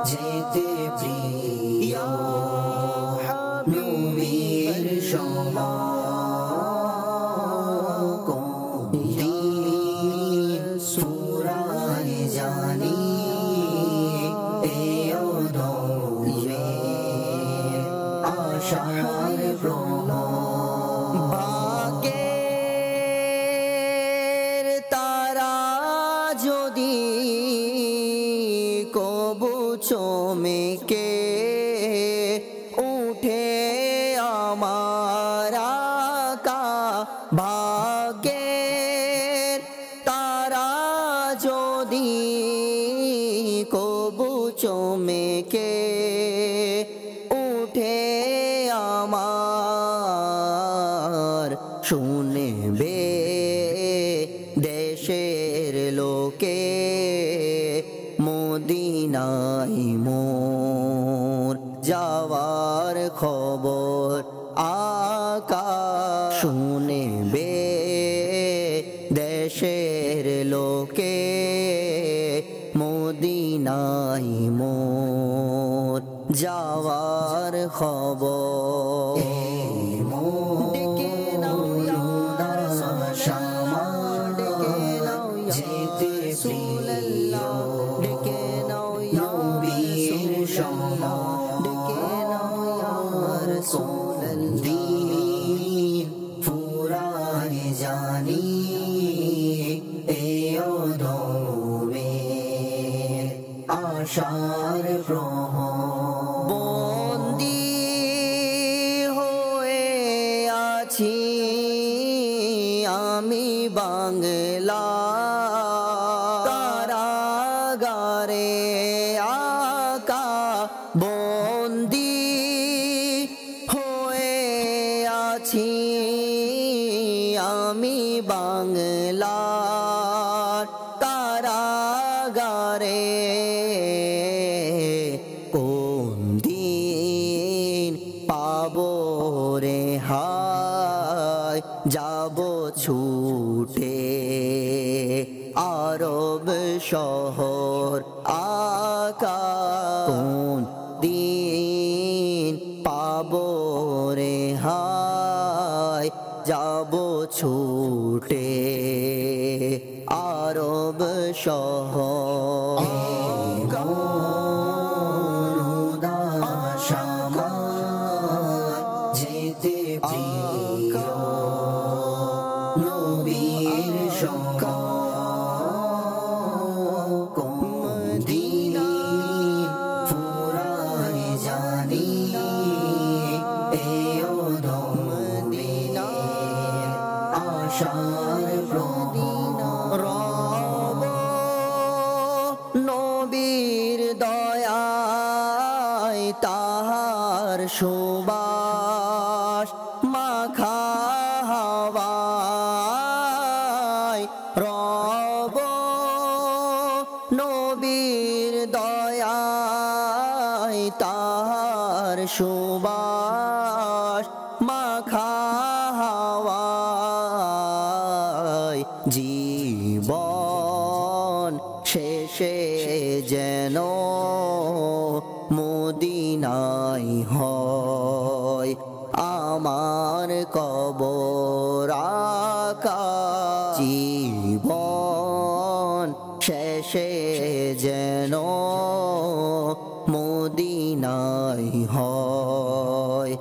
যেতে প্রিয় নবীর শহর, কোন দিন ফুরায় জানি আশার প্রহর, ভাগ্যের তারা যদি কবু চমকে উঠে আমার আকা, ভাগ্যের তারা যদি কবু চমকে উঠে আমার, শুনবে দেশের লোকে মদিনায় মোর যাওয়ার খবর আকা, শুনবে দেশের লোকে মদিনায় মোর যাওয়ার খবর, যেতে প্রিয় নবীর শহর, দিন ফুরায় জানি এ অধমে আশার প্রহর বন্দী হয়ে আছি আমি বাংলা কারাগারে আকা বন্দী হয়ে আছি আমি বাংলার কারাগারে কোন দিন পাবো রে হায় যাব ছুটে আরব শহর আকা কোন দিন পাবো রে হায় যাব ছুটে আরব শহর যেতে প্রিয় নবীর মদিনা ফুরাই জানি এও মদিনা আশার প্রদিনা রব নবীর দয়ায় তাহার সুবাস মাখা হাওয়ায় রব নবীর দয়ায় তাহার সুবাস মাখা হাওয়ায় জীবন শেষে যেন মদিনায় হয় আমার কবর আকা জীবন শেষে যেন মদিনায় হয়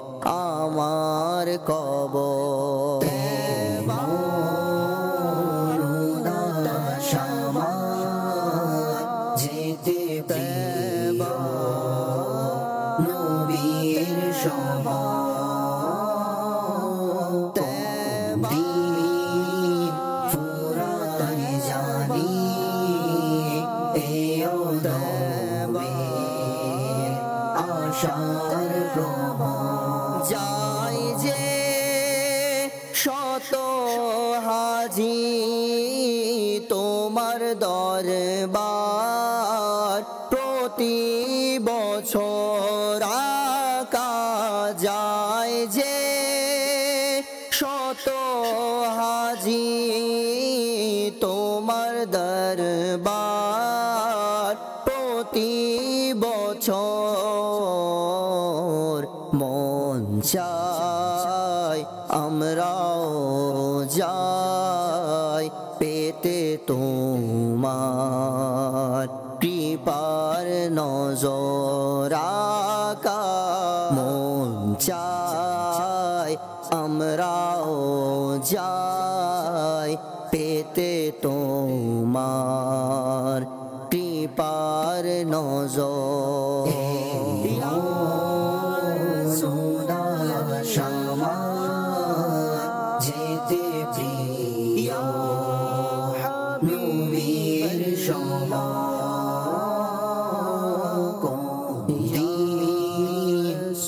আমার কবর যেতে প্রিয় নবীর ফুরাই জানি এও আশার প্রহর যাই যে শত হাজি তোমার দরবার প্রতি বছর আকা যায় যে শত হাজি তোমার দরবার প্রতি বছর মন চায় আমরাও যাই পেতে তোমার কৃপার নজর আকা মন চায় আমরাও যাই পেতে তোমার কৃপার নজর যেতে প্রিয় নবীর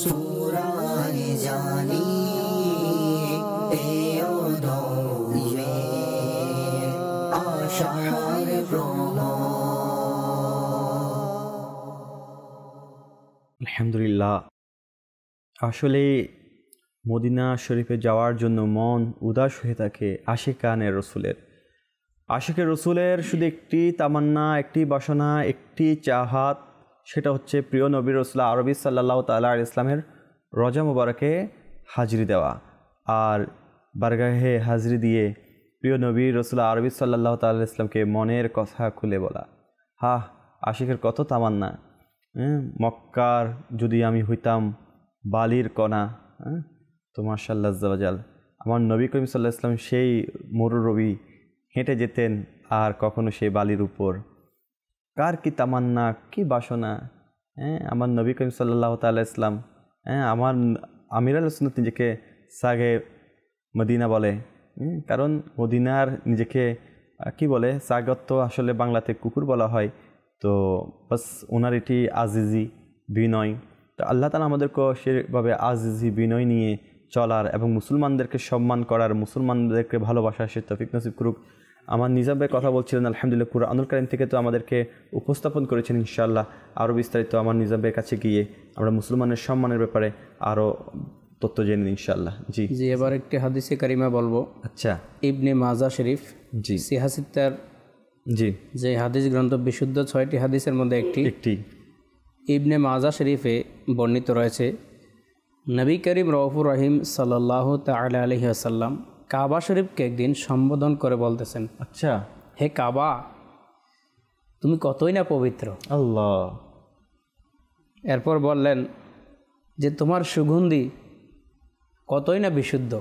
ফুরাই জানি এও আশার আলহামদুলিল্লাহ। আসলে মদিনা শরীফে যাওয়ার জন্য মন উদাস হয়ে থাকে আশিকানে রসুলের। আশিকের রসুলের শুধু একটি তামান্না, একটি বাসনা, একটি চাহাত, সেটা হচ্ছে প্রিয় নবী রসুল আরবি সাল্লাল্লাহু তাআলা আলাইহি ইসলামের রজা মুবারকে হাজিরি দেওয়া। আর বারগাহে হাজিরি দিয়ে প্রিয় নবী রসুল আরবি সাল্লাল্লাহু তাআলা আলাইহি ইসলামকে মনের কথা খুলে বলা। আশিকের কত তামান্না। মক্কার যদি আমি হইতাম বালির কণা, তো মাশাআল্লাহ আজ্জা ওয়াজাল আমার নবী করিম সাল্লাল্লাহু আলাইহি ইসলাম সেই মরুরবি হেঁটে যেতেন আর কখনো সেই বালির উপর কার কি তামান্না, কি বাসনা। হ্যাঁ, আমার নবী করিম সাল্লাল্লাহু তাআলা ইসলাম, হ্যাঁ, আমার আমির আল সুন্নাত নিজেকে সাগে মদিনা বলে। কারণ মদিনার নিজেকে কি বলে, সাগত তো আসলে বাংলাতে কুকুর বলা হয়। তো বাস ওনার এটি আজিজি, বিনয়। তো আল্লাহ তাআলা আমাদেরকে সেভাবে আজিজি বিনয় নিয়ে চলার এবং মুসলমানদেরকে সম্মান করার, মুসলমানদেরকে ভালোবাসার সে তৌফিক নসিব করুক। আমার নিজাম ভাই কথা বলছিলেন, আলহামদুলিল্লাহ কুরআনুল কারীম থেকে তো আমাদেরকে উপস্থাপন করেছেন। ইনশাআল্লাহ আরও বিস্তারিত আমার নিজাম ভাইয়ের কাছে গিয়ে আমরা মুসলমানের সম্মানের ব্যাপারে আরও তথ্য জেনে নিই ইনশাআল্লাহ। জি জি, এবার একটি হাদিসে কারিমা বলবো। আচ্ছা, ইবনে মাজা শরীফ, জি সিহাসিত্তার জি যে হাদিস গ্রন্থ, বিশুদ্ধ 6টি হাদিসের মধ্যে একটি ইবনে মাজা শরীফে বর্ণিত রয়েছে, নবী করিম রউফুর রহিম সাল্লাল্লাহু তাআলা আলাইহি ওয়াসাল্লাম কাবা শরীফকে একদিন সম্বোধন করে বলতেছেন, আচ্ছা, হে কাবা, তুমি কতই না পবিত্র। আল্লাহ। এরপর বললেন যে তোমার সুগন্ধি কতই না বিশুদ্ধ,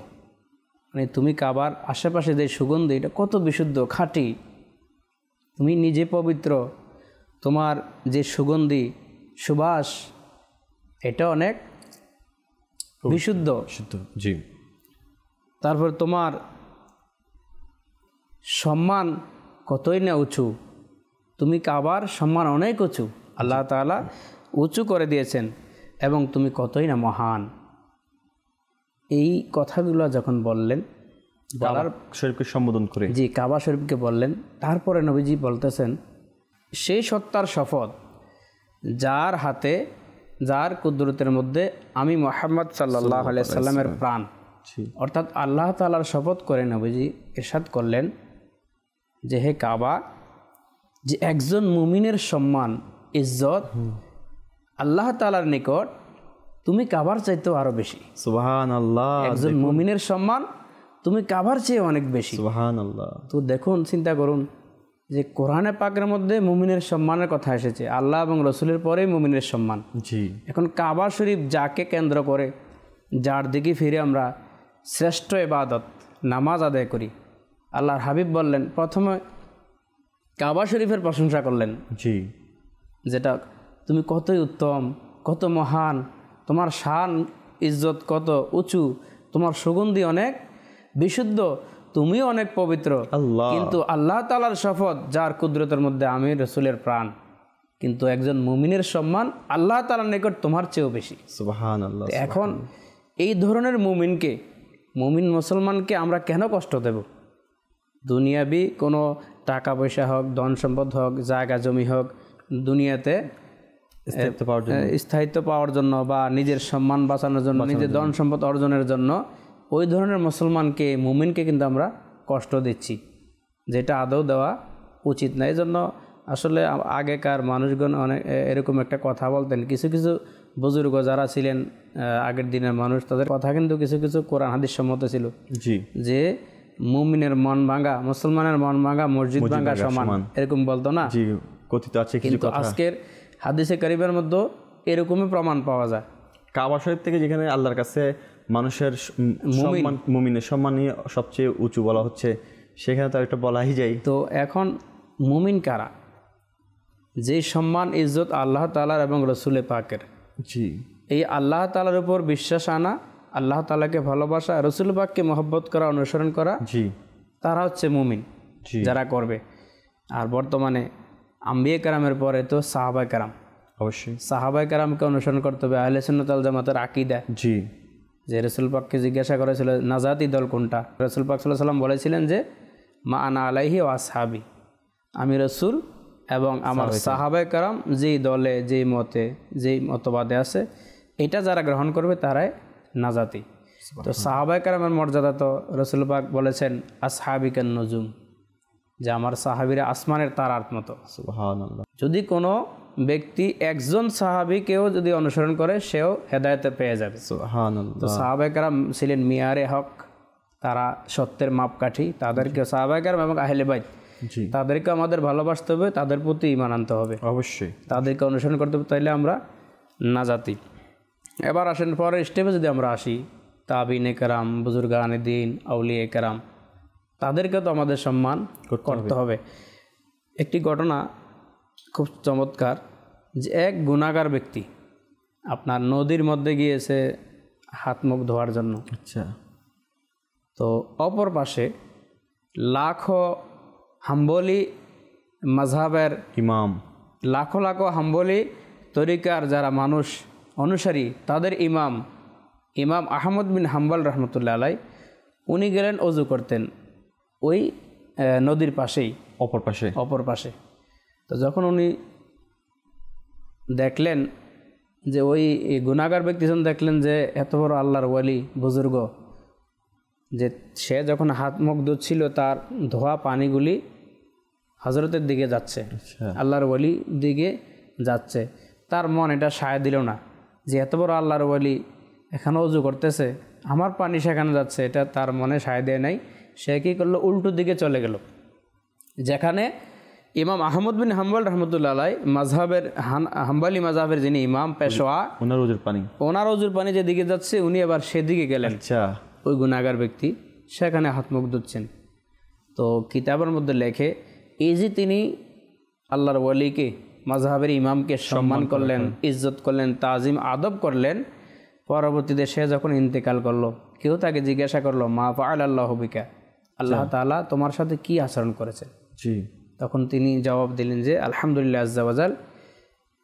মানে তুমি কাবার আশেপাশে যে সুগন্ধি, এটা কত বিশুদ্ধ, খাঁটি। তুমি নিজে পবিত্র, তোমার যে সুগন্ধি, সুবাস, এটা অনেক বিশুদ্ধ। জি। তারপর তোমার সম্মান কতই না উঁচু, তুমি কাবার সম্মান অনেক উঁচু, আল্লাহ তাআলা উঁচু করে দিয়েছেন, এবং তুমি কতই না মহান। এই কথাগুলো যখন বললেন, বলার শরীফকে সম্বোধন করে, জি, কাবা শরীফকে বললেন, তারপরে নবীজি বলতেছেন, সেই সত্তার শপথ যার হাতে, যার কুদরতের মধ্যে আমি মুহাম্মদ সাল্লাল্লাহু আলাইহি সাল্লামের প্রাণ। অর্থাৎ আল্লাহ তাআলার শপথ করে নবীজি ইরশাদ করলেন যে হে কাবা, যে একজন মুমিনের সম্মান, ইজ্জত আল্লাহ তাআলার নিকট তুমি কাবার চাইতেও আরো বেশি। সুবহানাল্লাহ। একজন মুমিনের সম্মান তুমি কাবার চেয়ে অনেক বেশি। সুবহানাল্লাহ। তো দেখুন, চিন্তা করুন যে কোরআনে পাকের মধ্যে মুমিনের সম্মানের কথা এসেছে, আল্লাহ এবং রসুলের পরেই মুমিনের সম্মান। জি। এখন কাবা শরীফ যাকে কেন্দ্র করে, যার দিকে ফিরে আমরা শ্রেষ্ঠ ইবাদত নামাজ আদায় করি, আল্লাহর হাবিব বললেন, প্রথমে কাবা শরীফের প্রশংসা করলেন, জি, যেটা তুমি কতই উত্তম, কত মহান, তোমার শান ইজ্জত কত উঁচু, তোমার সুগন্ধি অনেক বিশুদ্ধ, তুমিও অনেক পবিত্র। আল্লাহ। কিন্তু আল্লাহ তাআলার শপথ যার কুদরতের মধ্যে আমি রসুলের প্রাণ, কিন্তু একজন মুমিনের সম্মান আল্লাহ তাআলার নিকট তোমার চেয়েও বেশি। সুবহানাল্লাহ। এখন এই ধরনের মুমিনকে, মুমিন মুসলমানকে আমরা কেন কষ্ট দেব? দুনিয়াবি কোনো টাকা পয়সা হোক, ধন সম্পদ হোক, জায়গা জমি হোক, দুনিয়াতে স্থায়িত্ব পাওয়ার জন্য বা নিজের সম্মান বাঁচানোর জন্য, নিজের ধন সম্পদ অর্জনের জন্য, ওই ধরনের মুসলমানকে, মুমিনকে কিন্তু আমরা কষ্ট দিচ্ছি, যেটা আদৌ দেওয়া উচিত না। এই জন্য আসলে আগেকার মানুষগণ অনেক এরকম একটা কথা বলতেন, কিছু কিছু বুজুর্গ যারা ছিলেন আগের দিনের মানুষ, তাদের কথা কিন্তু কিছু কিছু কোরআন হাদিস সম্মত ছিল। জি। যে মুমিনের মন ভাঙা, মুসলমানের মন ভাঙা মসজিদ ভাঙা সমান, এরকম বলতো না? জি, কথিত আছে কিছু কিন্তু কথা। আজকের হাদিসে কারিমের মধ্যে এরকমই প্রমাণ পাওয়া যায়। কাবা শরীফ থেকে যেখানে আল্লাহর কাছে মানুষের সম্মান, মুমিনের সম্মানই সবচেয়ে উঁচু বলা হচ্ছে, সেখানে তো একটা বলাই যায়। তো এখন মুমিন কারা? যে সম্মান ইজ্জত আল্লাহ তাআলার এবং রসুলে পাকের, জি, এই আল্লাহ তাআলার উপর বিশ্বাস আনা, আল্লাহ তাআলাকে ভালোবাসা, রসুল পাককে মহব্বত করা, অনুসরণ করা, জি, তারা হচ্ছে মুমিন যারা করবে। আর বর্তমানে আম্বিয়া কেরামের পরে তো সাহাবায়ে কেরাম, অবশ্যই সাহাবায়ে কেরামকে অনুসরণ করতে হবে। আহলে সুন্নাত ওয়াল জামাতের আকীদা, জি, যে রসুল পাককে জিজ্ঞাসা করেছিল নাজাতি দল কোনটা, রসুল পাক সাল্লাল্লাহু আলাইহি ওয়াসাল্লাম বলেছিলেন যে মা আনা আলাইহি ওয়া আসহাবি, আমি রসুল এবং আমার সাহাবায়ে কেরাম যেই দলে, যেই মতে, যেই মতবাদে আছে, এটা যারা গ্রহণ করবে তারাই নাজাতি। তো সাহাবায়ে কেরামের মর্যাদা তো রসুল পাক বলেছেন আসহাবিকান নুজুম, যে আমার সাহাবীরা আসমানের তারার মতো। সুবহানাল্লাহ। যদি কোনো ব্যক্তি একজন সাহাবীকেও যদি অনুসরণ করে, সেও হেদায়েতে পেয়ে যাবে। সুবহানাল্লাহ। তো সাহাবায়ে কেরাম ছিলেন মিয়ারে হক, তারা সত্যের মাপকাঠি। তাদেরকে সাহাবায়ে কেরাম এবং আহলে বাইত, তাদেরকে আমাদের ভালোবাসতে হবে, তাদের প্রতি ঈমান আনতে হবে, অবশ্যই তাদেরকে অনুসরণ করতে হবে, তাইলে আমরা নাজাতি। এবার আসেন পরের স্টেপে যদি আমরা আসি, তাবিনে কেরাম, বুজুর্গানে দিন, আউলিয়া কেরাম, তাদেরকে তো আমাদের সম্মান করতে হবে। একটি ঘটনা খুব চমৎকার যে এক গুনাহগার ব্যক্তি আপনার নদীর মধ্যে গিয়েছে হাত মুখ ধোয়ার জন্য। আচ্ছা। তো অপর পাশে লাখো হাম্বলি মাযহাবের ইমাম, লাখো লাখো হাম্বলি তরিকার যারা মানুষ অনুসারী তাদের ইমাম আহমদ বিন হাম্বল রহমতুল্লাহ আলাই উনি গেলেন অজু করতেন ওই নদীর পাশেই, অপর পাশে। তো যখন উনি দেখলেন যে ওই গুনাহগার ব্যক্তিজন দেখলেন যে এত বড় আল্লাহর ওয়ালি বুজুর্গ, যে সে যখন হাত মুখ ধুচ্ছিল তার ধোয়া পানিগুলি হজরতের দিকে যাচ্ছে, আল্লাহর ওয়ালি দিকে যাচ্ছে। তার মন এটা সায় দিল না যে এত বড় আল্লাহর ওয়ালি এখানে অজু করতেছে, আমার পানি সেখানে যাচ্ছে, এটা তার মনে সায় দেয় নাই। সে কী করলো, উল্টো দিকে চলে গেল, যেখানে ইমাম আহমদ বিন হাম্বল রহমতুল্লাহ আলাই মাযহাবের হাম্বলি মাযহাবের যিনি ইমাম পেশোয়া, ওনার অজুর পানি যেদিকে যাচ্ছে উনি এবার সেদিকে গেলেন। আচ্ছা। ওই গুনাহগার ব্যক্তি সেখানে হাত মুখ ধুচ্ছেন। তো কিতাবের মধ্যে লেখে এই যে তিনি আল্লাহর ওয়ালিকে মাযহাবের ইমামকে সম্মান করলেন, ইজ্জত করলেন, তাজিম আদব করলেন, পরবর্তীতে সে যখন ইন্তেকাল করলো কেউ তাকে জিজ্ঞাসা করলো মা ফাআল আল্লাহু বিকা, আল্লাহ তাআলা তোমার সাথে কি আচরণ করেছে? জি। তখন তিনি জবাব দিলেন যে আলহামদুলিল্লাহ আজ্জা ওয়াজাল,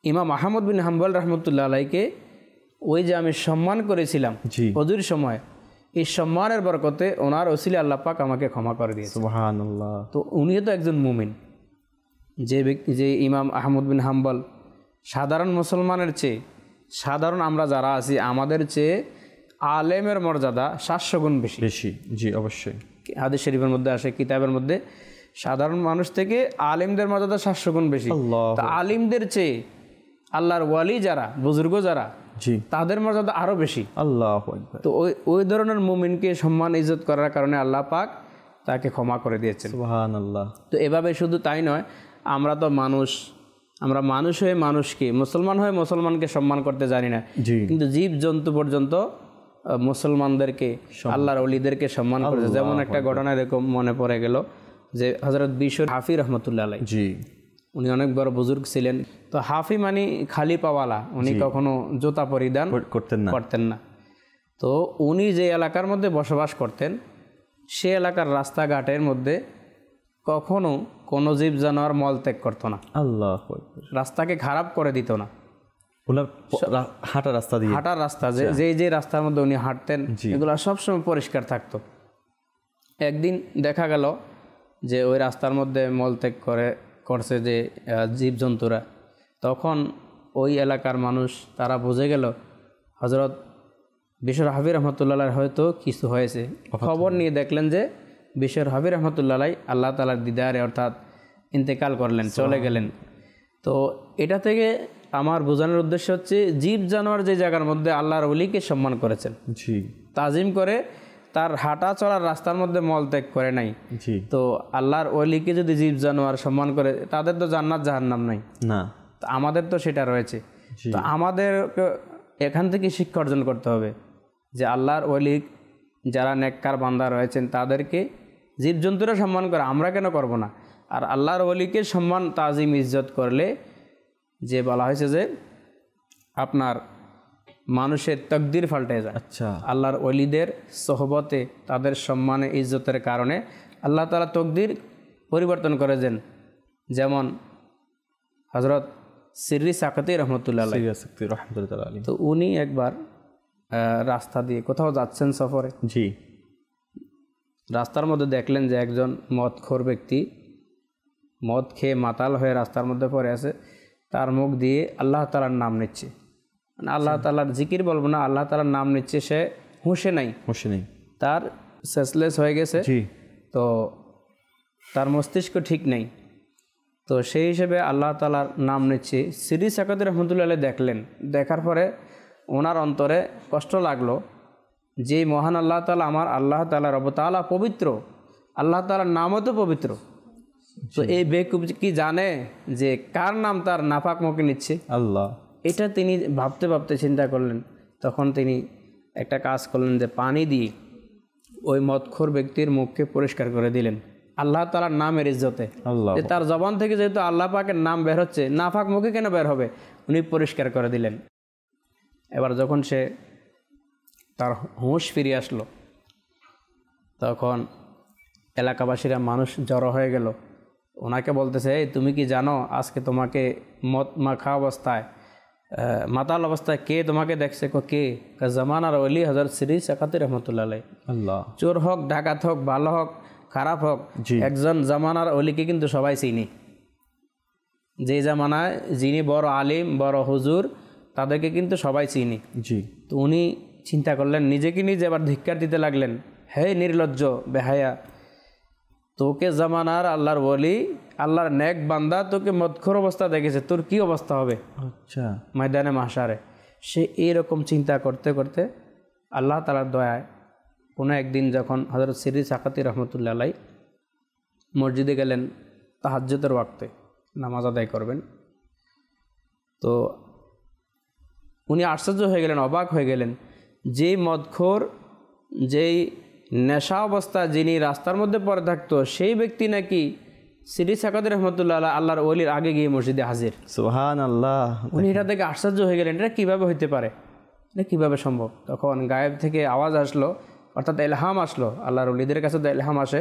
ইমাম আহমদ বিন হাম্বল রহমতুল্লাহ আলাইকে ওই যে আমি সম্মান করেছিলাম অজুর সময়, এই সম্মানের বরকতে ওনার ওসিলে আল্লাহ পাক আমাকে ক্ষমা করে দিয়েছে। সুবহানাল্লাহ। তো উনিও তো একজন মুমিন, যে ব্যক্তি, যে ইমাম আহমদ বিন হাম্বল সাধারণ মুসলমানের চেয়ে, সাধারণ আমরা যারা আছি আমাদের চেয়ে আলেমের মর্যাদা 700 গুণ বেশি। জি অবশ্যই। হাদিস শরীফের মধ্যে আসে, কিতাবের মধ্যে, সাধারণ মানুষ থেকে আলিমদের মর্যাদা 700 গুণ বেশি। তো আলিমদের চেয়ে আল্লাহর ওয়ালি যারা, বুজুর্গ যারা, তাদের মর্যাদা আরো বেশি। আল্লাহু আকবার। তো ওই ধরনের মুমিনকে সম্মান ইজ্জত করার কারণে আল্লাহ পাক তাকে ক্ষমা করে দিয়েছেন। সুবহানাল্লাহ। তো এভাবে শুধু তাই নয়, আমরা তো মানুষ, আমরা মানুষ হয়ে মানুষকে, মুসলমান হয়ে মুসলমানকে সম্মান করতে জানি না, কিন্তু জীব জন্তু পর্যন্ত মুসলমানদেরকে, আল্লাহর ওলিদেরকে সম্মান করেছে। যেমন একটা ঘটনা এরকম মনে পড়ে গেল যে হযরত বিশর হাফি রহমতুল্লাহ আলাই, উনি অনেক বড় বুজুর্গ ছিলেন। তো হাফি মানে খালি পাওয়ালা, উনি কখনো জুতা পরিধান করতেন না। তো উনি যে এলাকার মধ্যে বসবাস করতেন সে এলাকার রাস্তাঘাটের মধ্যে কখনো কোনো জীব জানোয়ার মল ত্যাগ করতো না। আল্লাহু আকবার। রাস্তাকে খারাপ করে দিত না। হাঁটার রাস্তা যে রাস্তার মধ্যে উনি হাঁটতেন এগুলো সবসময় পরিষ্কার থাকতো। একদিন দেখা গেল যে ওই রাস্তার মধ্যে মলত্যাগ করছে যে জীবজন্তুরা। তখন ওই এলাকার মানুষ তারা বুঝে গেল হযরত বিশর হাফি রহমতুল্লাহ হয়তো কিছু হয়েছে। খবর নিয়ে দেখলেন যে বিশর হাফি রহমতুল্লাহ আল্লাহ তাআলার দিদারে অর্থাৎ ইন্তেকাল করলেন, চলে গেলেন। তো এটা থেকে আমার বোঝানোর উদ্দেশ্য হচ্ছে জীব জানোয়ার যে জায়গার মধ্যে আল্লাহর ওলিকে সম্মান করেছেন, তাজিম করে, তার হাঁটা চলার রাস্তার মধ্যে মলত্যাগ করে নাই, তো আল্লাহর ওলিকে যদি জীব জানোয়ার সম্মান করে তাদের তো জান্নাত জাহান্নাম নাই না, আমাদের তো সেটা রয়েছে। তো আমাদের এখান থেকে শিক্ষা অর্জন করতে হবে যে আল্লাহর ওলি যারা নেককার বান্দা রয়েছেন তাদেরকে জীবজন্তুরা সম্মান করে, আমরা কেন করব না? আর আল্লাহর ওলিকে সম্মান তাজিম ইজ্জত করলে যে বলা হয়েছে যে আপনার মানুষের তকদির পাল্টে যায়। আচ্ছা, আল্লাহর ওলিদের সোহবতে তাদের সম্মানে ইজ্জতের কারণে আল্লাহ তাআলা তকদির পরিবর্তন করে দেন। যেমন হযরত সিররি সাকাতি রহমতুল্লাহ আলাইহি, তো উনি একবার রাস্তা দিয়ে কোথাও যাচ্ছেন সফরে, রাস্তার মধ্যে দেখলেন যে একজন মদখোর ব্যক্তি মদ খেয়ে মাতাল হয়ে রাস্তার মধ্যে পড়ে আছে, তার মুখ দিয়ে আল্লাহ তাআলার নাম নিচ্ছে, মানে আল্লাহ তাআলার জিকির বলবো না, আল্লাহ তাআলার নাম নিচ্ছে, সে হুঁশে নাই, তার সেন্সলেস হয়ে গেছে, তো তার মস্তিষ্ক ঠিক নেই। তো সেই হিসেবে আল্লাহ তাআলার নাম নিচ্ছে। সিররি সাকাতি রহমতুল্লাহ আলাইহি দেখলেন, দেখার পরে ওনার অন্তরে কষ্ট লাগলো যে মহান আল্লাহ তাআলা, আমার আল্লাহ তাআলা রব তাআলা পবিত্র, আল্লাহ তাআলার নামও তো পবিত্র, তো এই বেকুব কি জানে যে কার নাম তার নাপাক মুখে নিচ্ছে? আল্লাহ। এটা তিনি ভাবতে ভাবতে চিন্তা করলেন। তখন তিনি একটা কাজ করলেন যে পানি দিয়ে ওই মদখোর ব্যক্তির মুখকে পরিষ্কার করে দিলেন। আল্লাহ তাআলার নামের ইজ্জতে, আল্লাহ যে তার জবান থেকে যেহেতু আল্লাহ পাকের নাম বের হচ্ছে, নাপাক মুখে কেন বের হবে, উনি পরিষ্কার করে দিলেন। এবার যখন সে তার হুঁশ ফিরে আসলো, তখন এলাকাবাসীরা মানুষ জড়ো হয়ে গেল, ওনাকে বলতেছে, এই তুমি কি জানো আজকে তোমাকে মদ মাখা অবস্থায়, মাতাল অবস্থায় কে তোমাকে দেখছে? কে? জামানার ওলি হযরত শ্রী সাকাতি রহমতুল্লাহ আলাইহি। আল্লাহ, চোর হোক, ডাকাত হোক, ভালো হোক, খারাপ হোক, একজন জামানার অলিকে কিন্তু সবাই চিনি। যে জামানায় যিনি বড় আলিম, বড় হুজুর, তাদেরকে কিন্তু সবাই চিনি। জি। তো উনি চিন্তা করলেন, নিজেকে নিজে আবার ধিক্কার দিতে লাগলেন, হে নির্লজ্জ বেহায়া, তোকে জামানার আল্লাহর ওলি, আল্লাহর নেক বান্দা তোকে মদখোর অবস্থা দেখেছে, তোর কি অবস্থা হবে আচ্ছা ময়দানে মাহশারে। সে এইরকম চিন্তা করতে করতে আল্লাহ তাআলার দয়ায় কোনো একদিন যখন হযরত শ্রী সাকাতি রহমতুল্লাহ আলাইহি মসজিদে গেলেন তাহাজ্জুদের ওয়াক্তে নামাজ আদায় করবেন, তো উনি আশ্চর্য হয়ে গেলেন, অবাক হয়ে গেলেন, যেই মদখোর, যেই নেশা অবস্থা যিনি রাস্তার মধ্যে পড়ে থাকতো, সেই ব্যক্তি নাকি শ্রী সাকাতি রহমতুল্লাহ আলাইহি আল্লাহর ওলির আগে গিয়ে মসজিদে হাজির। সুবহানাল্লাহ। উনি এটা থেকে আশ্চর্য হয়ে গেলেন, এটা কীভাবে হইতে পারে, এটা কীভাবে সম্ভব? তখন গায়েব থেকে আওয়াজ আসলো, অর্থাৎ ইলহাম আসলো, আল্লাহর ওলিদের কাছে তো ইলহাম আসে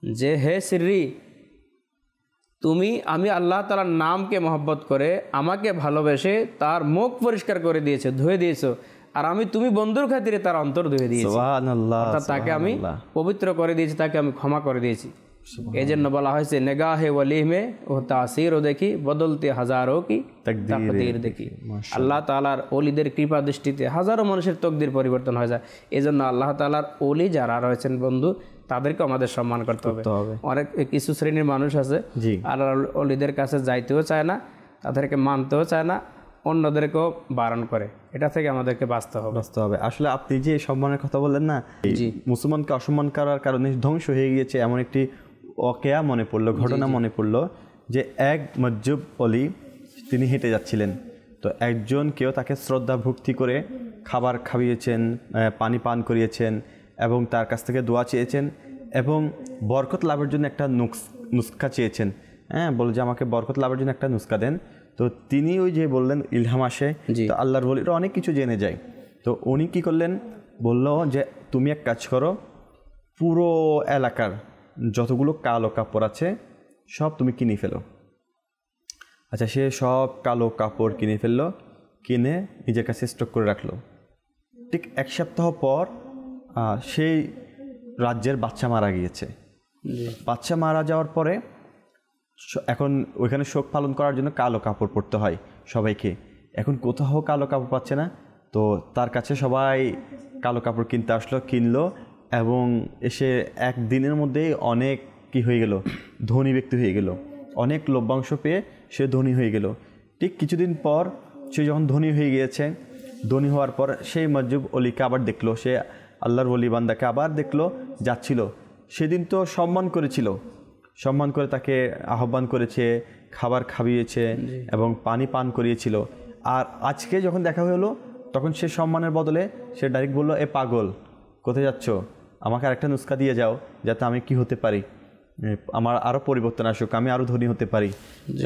যে, হে শ্রী, আমি আল্লাহ তাআলার নামকে মহব্বত করে আমাকে ভালোবেসে তার মুখ পরিষ্কার করে দিয়েছো, ধুয়ে দিয়েছো, আর তুমি বন্ধুর খাতিরে তার অন্তর ধুয়ে দিয়েছি, সুবহানাল্লাহ। অর্থাৎ তাকে আমি পবিত্র করে দিয়েছি, তাকে আমি ক্ষমা করে দিয়েছি। এই জন্য বলা হয়েছে, নেগাহে ওয়ালি মে ও তাসির ও দেখি, বদলতে হাজারো কি তাকদীর দেখি। আল্লাহ তাআলার ওলিদের কৃপা দৃষ্টিতে হাজারো মানুষের তকদির পরিবর্তন হয়ে যায়। এই জন্য আল্লাহ তাআলার ওলি যারা রয়েছেন বন্ধু, তাদেরকে আমাদের সম্মান করতে হবে। অনেক কিছু শ্রেণীর মানুষ আছে আল্লাহর ওলিদের কাছে যাইতেও চায় না, তাদেরকে মানতেও চায় না, অন্যদেরকেও বারণ করে। এটা থেকে আমাদেরকে বাঁচতে হবে। আসলে আপনি যে সম্মানের কথা বললেন না, মুসলমানকে অসম্মান করার কারণে ধ্বংস হয়ে গিয়েছে এমন একটি ওয়াকিয়া মনে পড়লো, ঘটনা মনে পড়লো, যে এক মজ্জুব অলি তিনি হেঁটে যাচ্ছিলেন, তো একজন কেউ তাকে শ্রদ্ধা ভক্তি করে খাবার খাইয়েছেন, পানি পান করিয়েছেন এবং তার কাছ থেকে দোয়া চেয়েছেন এবং বরকত লাভের জন্য একটা নুস্খা চেয়েছেন। হ্যাঁ, বলে যে আমাকে বরকত লাভের জন্য একটা নুস্খা দেন। তো তিনি ওই যে বললেন ইলহাম আসে, তো আল্লাহর ওলিরা অনেক কিছু জেনে যায়। তো উনি কি করলেন, বলল যে তুমি এক কাজ করো, পুরো এলাকার যতগুলো কালো কাপড় আছে সব তুমি কিনে ফেলো। আচ্ছা, সে সব কালো কাপড় কিনে ফেললো, কিনে নিজের কাছে স্টক করে রাখলো। ঠিক এক সপ্তাহ পর সেই রাজ্যের বাচ্চা মারা গিয়েছে। বাচ্চা মারা যাওয়ার পরে এখন ওইখানে শোক পালন করার জন্য কালো কাপড় পরতে হয় সবাইকে। এখন কোথাও কালো কাপড় পাচ্ছে না, তো তার কাছে সবাই কালো কাপড় কিনতে আসলো, কিনলো এবং এসে একদিনের মধ্যেই অনেক কি হয়ে গেল, ধনী ব্যক্তি হয়ে গেল, অনেক লভ্যাংশ পেয়ে সে ধনী হয়ে গেল। ঠিক কিছুদিন পর সে যখন ধনী হয়ে গিয়েছে, ধনী হওয়ার পর সেই মজ্জুব অলিকে আবার দেখলো, সে আল্লাহর ওলি বান্দাকে আবার দেখলো যাচ্ছিল। সেদিন তো সম্মান করেছিল, সম্মান করে তাকে আহ্বান করেছে, খাবার খাইয়েছে এবং পানি পান করিয়েছিল। আর আজকে যখন দেখা হলো, তখন সে সম্মানের বদলে সে ডাইরেক্ট বললো, এ পাগল, কোথায় যাচ্ছ, আমাকে আরেকটা নুস্খা দিয়ে যাও যাতে আমি কি হতে পারি, আমার আরও পরিবর্তন আসুক, আমি আরও ধনী হতে পারি।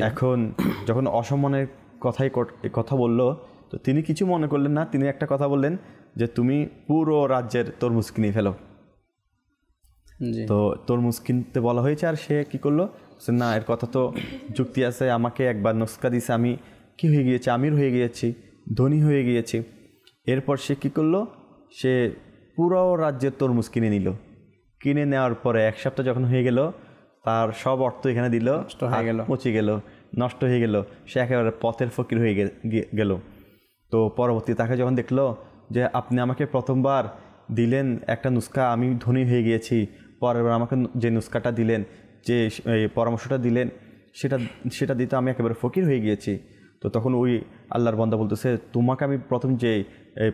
এখন যখন অসম্মানের কথা বলল, তো তিনি কিছু মনে করলেন না, তিনি একটা কথা বললেন যে তুমি পুরো রাজ্যের তরমুজ কিনে ফেলো। তো তরমুজ কিনতে বলা হয়েছে, আর সে কী করলো, না এর কথা তো যুক্তি আছে, আমাকে একবার নুস্খা দিয়েছে, আমি কি হয়ে গিয়েছি, আমির হয়ে গিয়েছি, ধনী হয়ে গিয়েছি। এরপর সে কী করলো, সে পুরো রাজ্যের তরমুজ কিনে নিল। কিনে নেওয়ার পরে এক সপ্তাহ যখন হয়ে গেল, তার সব অর্থ এখানে দিল, পচে গেল, নষ্ট হয়ে গেল, সে একেবারে পথের ফকির হয়ে গেল। তো পরবর্তী তাকে যখন দেখলো যে আপনি আমাকে প্রথমবার দিলেন একটা নুস্খা, আমি ধনী হয়ে গিয়েছি, পরের বার আমাকে যে নুস্খাটা দিলেন, যে পরামর্শটা দিলেন, সেটা দিতে আমি একেবারে ফকির হয়ে গিয়েছি। তো তখন ওই আল্লাহর বান্দা বলতেছে, তোমাকে আমি প্রথম যে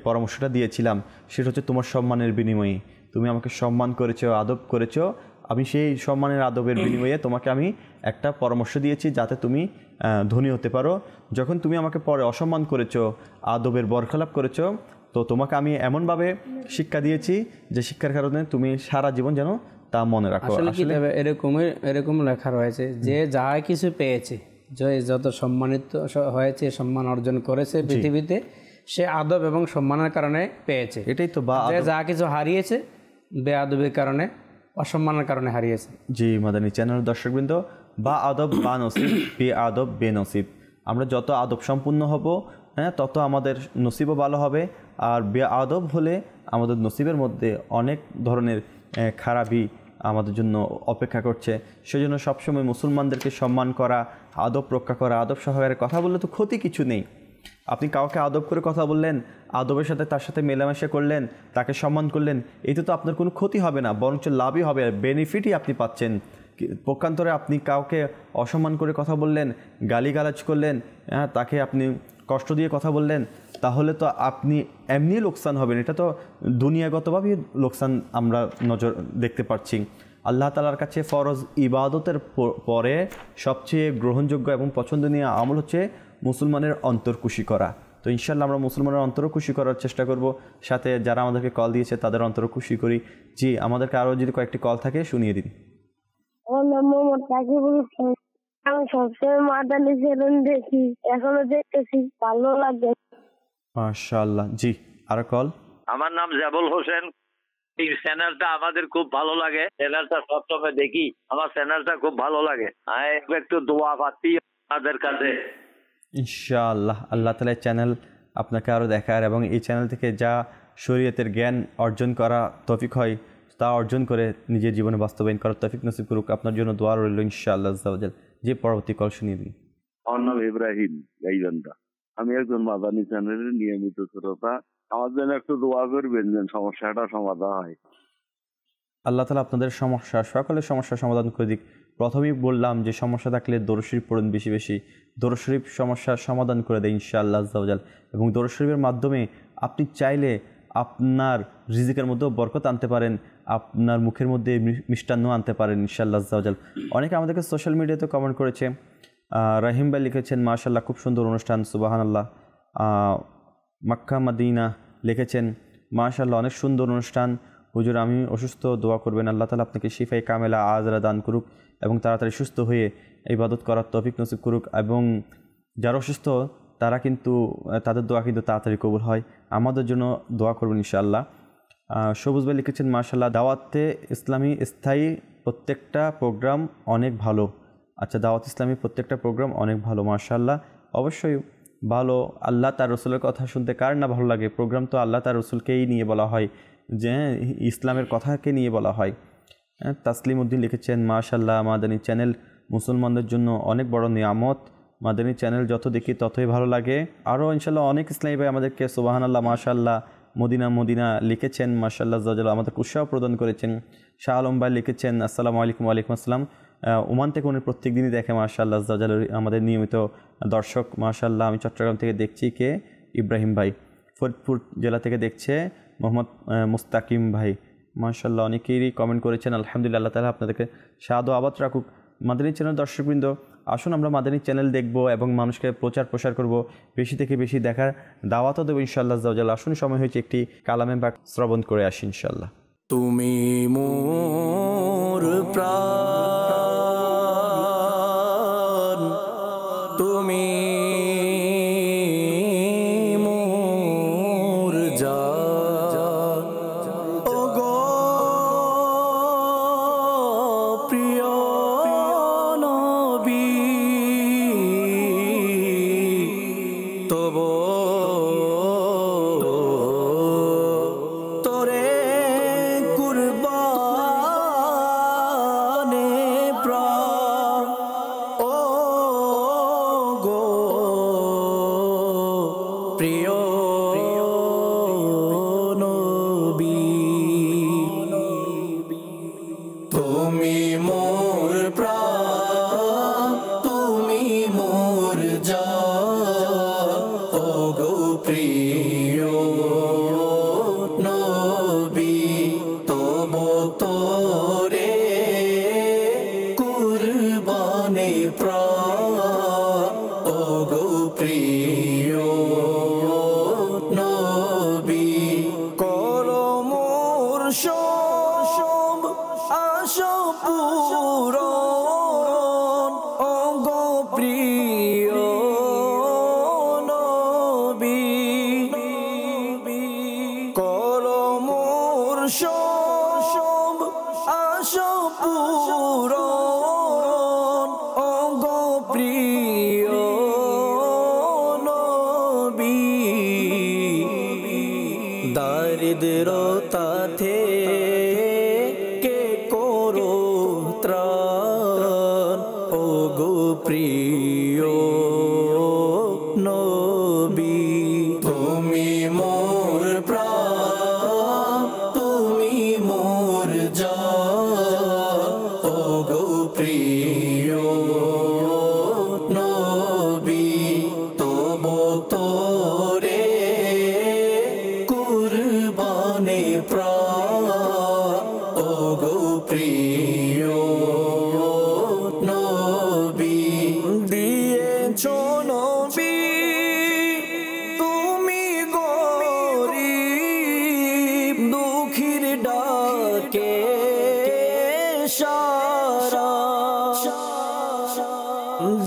পরামর্শটা দিয়েছিলাম সেটা হচ্ছে তোমার সম্মানের বিনিময়ে, তুমি আমাকে সম্মান করেছো, আদব করেছো, আমি সেই সম্মানের আদবের বিনিময়ে তোমাকে আমি একটা পরামর্শ দিয়েছি যাতে তুমি ধনী হতে পারো। যখন তুমি আমাকে পরে অসম্মান করেছো, আদবের বরখেলাপ করেছো, তো তোমাকে আমি এমনভাবে শিক্ষা দিয়েছি যে শিক্ষার কারণে তুমি সারা জীবন যেন তা মনে রাখো। আসলে কিতাবে এরকম লেখা রয়েছে যে যা কিছু পেয়েছে, যে যত সম্মানিত হয়েছে, সম্মান অর্জন করেছে পৃথিবীতে, সে আদব এবং সম্মানের কারণে পেয়েছে। এটাই তো বা যে যা কিছু হারিয়েছে বেআদবের কারণে, অসম্মানের কারণে হারিয়েছে। জি মাদানী চ্যানেল দর্শকবৃন্দ, বা আদব বা নসিব, বে আদব বে নসিব। আমরা যত আদব সম্পূর্ণ হব, হ্যাঁ, তত আমাদের নসিবও ভালো হবে। আর বে আদব হলে আমাদের নসিবের মধ্যে অনেক ধরনের খারাপই আমাদের জন্য অপেক্ষা করছে। সেজন্য সবসময় মুসলমানদেরকে সম্মান করা, আদব রক্ষা করা, আদব সহকারে কথা বললে তো ক্ষতি কিছু নেই। আপনি কাউকে আদব করে কথা বললেন, আদবের সাথে তার সাথে মেলামেশা করলেন, তাকে সম্মান করলেন, এতে তো আপনার কোনো ক্ষতি হবে না, বরঞ্চ লাভই হবে, বেনিফিটই আপনি পাচ্ছেন। পক্ষান্তরে আপনি কাউকে অসম্মান করে কথা বললেন, গালিগালাজ করলেন, হ্যাঁ, তাকে আপনি কষ্ট দিয়ে কথা বললেন, তাহলে তো আপনি এমনি লোকসান হবেন। এটা তো দুনিয়াগতভাবেই লোকসান আমরা নজর দেখতে পাচ্ছি। আল্লাহ তাআলার কাছে ফরজ ইবাদতের পরে সবচেয়ে গ্রহণযোগ্য এবং পছন্দনীয় আমল হচ্ছে মুসলমানের অন্তর খুশি করা। তো ইনশাল্লাহ আমরা মুসলমানের অন্তর খুশি করার চেষ্টা করব, সাথে যারা আমাদেরকে কল দিয়েছে তাদের অন্তর খুশি করি। জি, আমাদেরকে আরও যদি কয়েকটি কল থাকে শুনিয়ে দিন। আমি সবসময় মাদানী চ্যানেল দেখি, এখনো দেখতেছি, ভালো লাগে। মাশাআল্লাহ। জি, আর কল। আমার নাম জাবুল হোসেন। এই চ্যানেলটা আমাদের খুব ভালো লাগে, চ্যানেলটা সবসময় দেখি, আমার চ্যানেলটা খুব ভালো লাগে। একটু দোয়া পাচ্ছি আপনাদের কাছে ইনশাআল্লাহ। আল্লাহ তাআলা চ্যানেল আপনাকে আরও দেখার এবং এই চ্যানেল থেকে যা শরীয়তের জ্ঞান অর্জন করা তৌফিক হয় তা অর্জন করে নিজের জীবনে বাস্তবায়ন করার তৌফিক নসিব করুক। আপনার জন্য দোয়া রইল ইনশাআল্লাহ আজ্জা ওয়া জাল। যে পরবর্তী কল শুনিয়ে দিন। আমার নাম ইব্রাহিম গাইবান্ধা। আমি একজন মাদানী চ্যানেলের নিয়মিত শ্রোতা। আমার জন্য একটু দোয়া করবেন যেন সমস্যাটা সমাধান হয়। আল্লাহ তাআলা আপনাদের সমস্যা, সকলের সমস্যার সমাধান করে দিক। প্রথমেই বললাম যে সমস্যা থাকলে দরুদ শরীফ পড়ুন বেশি বেশি। দরুদ শরীফ সমস্যার সমাধান করে দেয় ইনশাআল্লাহ আজ্জা ওয়া জাল। এবং দরুদ শরীফের মাধ্যমে আপনি চাইলে আপনার রিজিকের মধ্যেও বরকত আনতে পারেন, আপনার মুখের মধ্যে মিষ্টান্ন আনতে পারেন ইনশাআল্লাহ আজ্জা ওয়া জাল। অনেকে আমাদেরকে সোশ্যাল মিডিয়াতে কমেন্ট করেছে। রহিম ভাই লিখেছেন মাশাআল্লাহ খুব সুন্দর অনুষ্ঠান, সুবহানাল্লাহ। মক্কা মদিনা লিখেছেন মাশাআল্লাহ অনেক সুন্দর অনুষ্ঠান, হুজুর আমি অসুস্থ, দোয়া করবেন আল্লাহ তাআলা আপনাকে শিফায়ে কামেলা আজরা দান করুক এবং তাড়াতাড়ি সুস্থ হয়ে ইবাদত করার তৌফিক নসিব করুক। এবং যারা অসুস্থ তারা কিন্তু তাদের দোয়া কিন্তু তাড়াতাড়ি কবুল হয়। আমাদের জন্য দোয়া করবেন ইনশাআল্লাহ। সবুজ ভাই লিখেছেন মাশাআল্লাহ দাওয়াতে ইসলামী স্থায়ী প্রত্যেকটা প্রোগ্রাম অনেক ভালো। আচ্ছা, দাওয়াত ইসলামী প্রত্যেকটা প্রোগ্রাম অনেক ভালো, মাশাআল্লাহ। অবশ্যই ভালো, আল্লাহ তার রসুলের কথা শুনতে কার না ভালো লাগে। প্রোগ্রাম তো আল্লাহ তার রসুলকেই নিয়ে বলা হয়, যে ইসলামের কথাকে নিয়ে বলা হয়। তাসলিম উদ্দিন লিখেছেন মাশাআল্লাহ মাদানী চ্যানেল মুসলমানদের জন্য অনেক বড় নিয়ামত। মাদানী চ্যানেল যত দেখি ততই ভালো লাগে। আরও ইনশাআল্লাহ অনেক ইসলামী ভাই আমাদেরকে সুবহানাল্লাহ মাশাআল্লাহ মদিনা মদিনা লিখেছেন, মাশাআল্লাহ জাজাল আমাদের উৎসাহ প্রদান করেছেন। শাহ আলম ভাই লিখেছেন আসসালামু আলাইকুম। ওয়ালাইকুম আসসালাম। ওমান থেকে উনি প্রত্যেক দিনই দেখে মাশাআল্লাহ জাজাল, আমাদের নিয়মিত দর্শক মাশাআল্লাহ। আমি চট্টগ্রাম থেকে দেখছি কে ইব্রাহিম ভাই, ফরিদপুর জেলা থেকে দেখছে মোহাম্মদ মুস্তাকিম ভাই, মাশাআল্লাহ। অনেকেই কমেন্ট করেছেন, আলহামদুলিল্লাহ। আল্লাহ তাআলা আপনাদেরকে সাদ ও আবাদ রাখুক। মাদানী চ্যানেল দর্শকবৃন্দ, আসুন আমরা মাদানী চ্যানেল দেখব এবং মানুষকে প্রচার প্রসার করব, বেশি থেকে বেশি দেখার দাওয়াতও দেবো ইনশাআল্লাহ জাওজাল। আসুন সময় হয়েছে একটি কালামে পাক শ্রবণ করে আসি ইনশাআল্লাহ। তুমি মোর প্রাণ, তুমি মোর জান, ওগো প্রিয় নবী, তবু তোরে কুরবানে প্রাণ, ও গো প্রিয় নবী, তুমি মোর প্রাণ, তুমি মোর জান, ও গো প্রিয় নবী, তবু তোরে কুরবানে প্রাণ, ও গো প্রিয় নবী, করো মোর সব দারিদ্রতা থেকে করো ত্রাণ ওগো প্রিয় নবী তুমি মোর প্রাণ তুমি মোর জান ওগো প্রিয় নবী তবু তোরে কুরবানে প্রাণ ওগো প্রিয় নবী দিয়েছো নবী তুমি গরিব দুঃখীর ডাকে সারা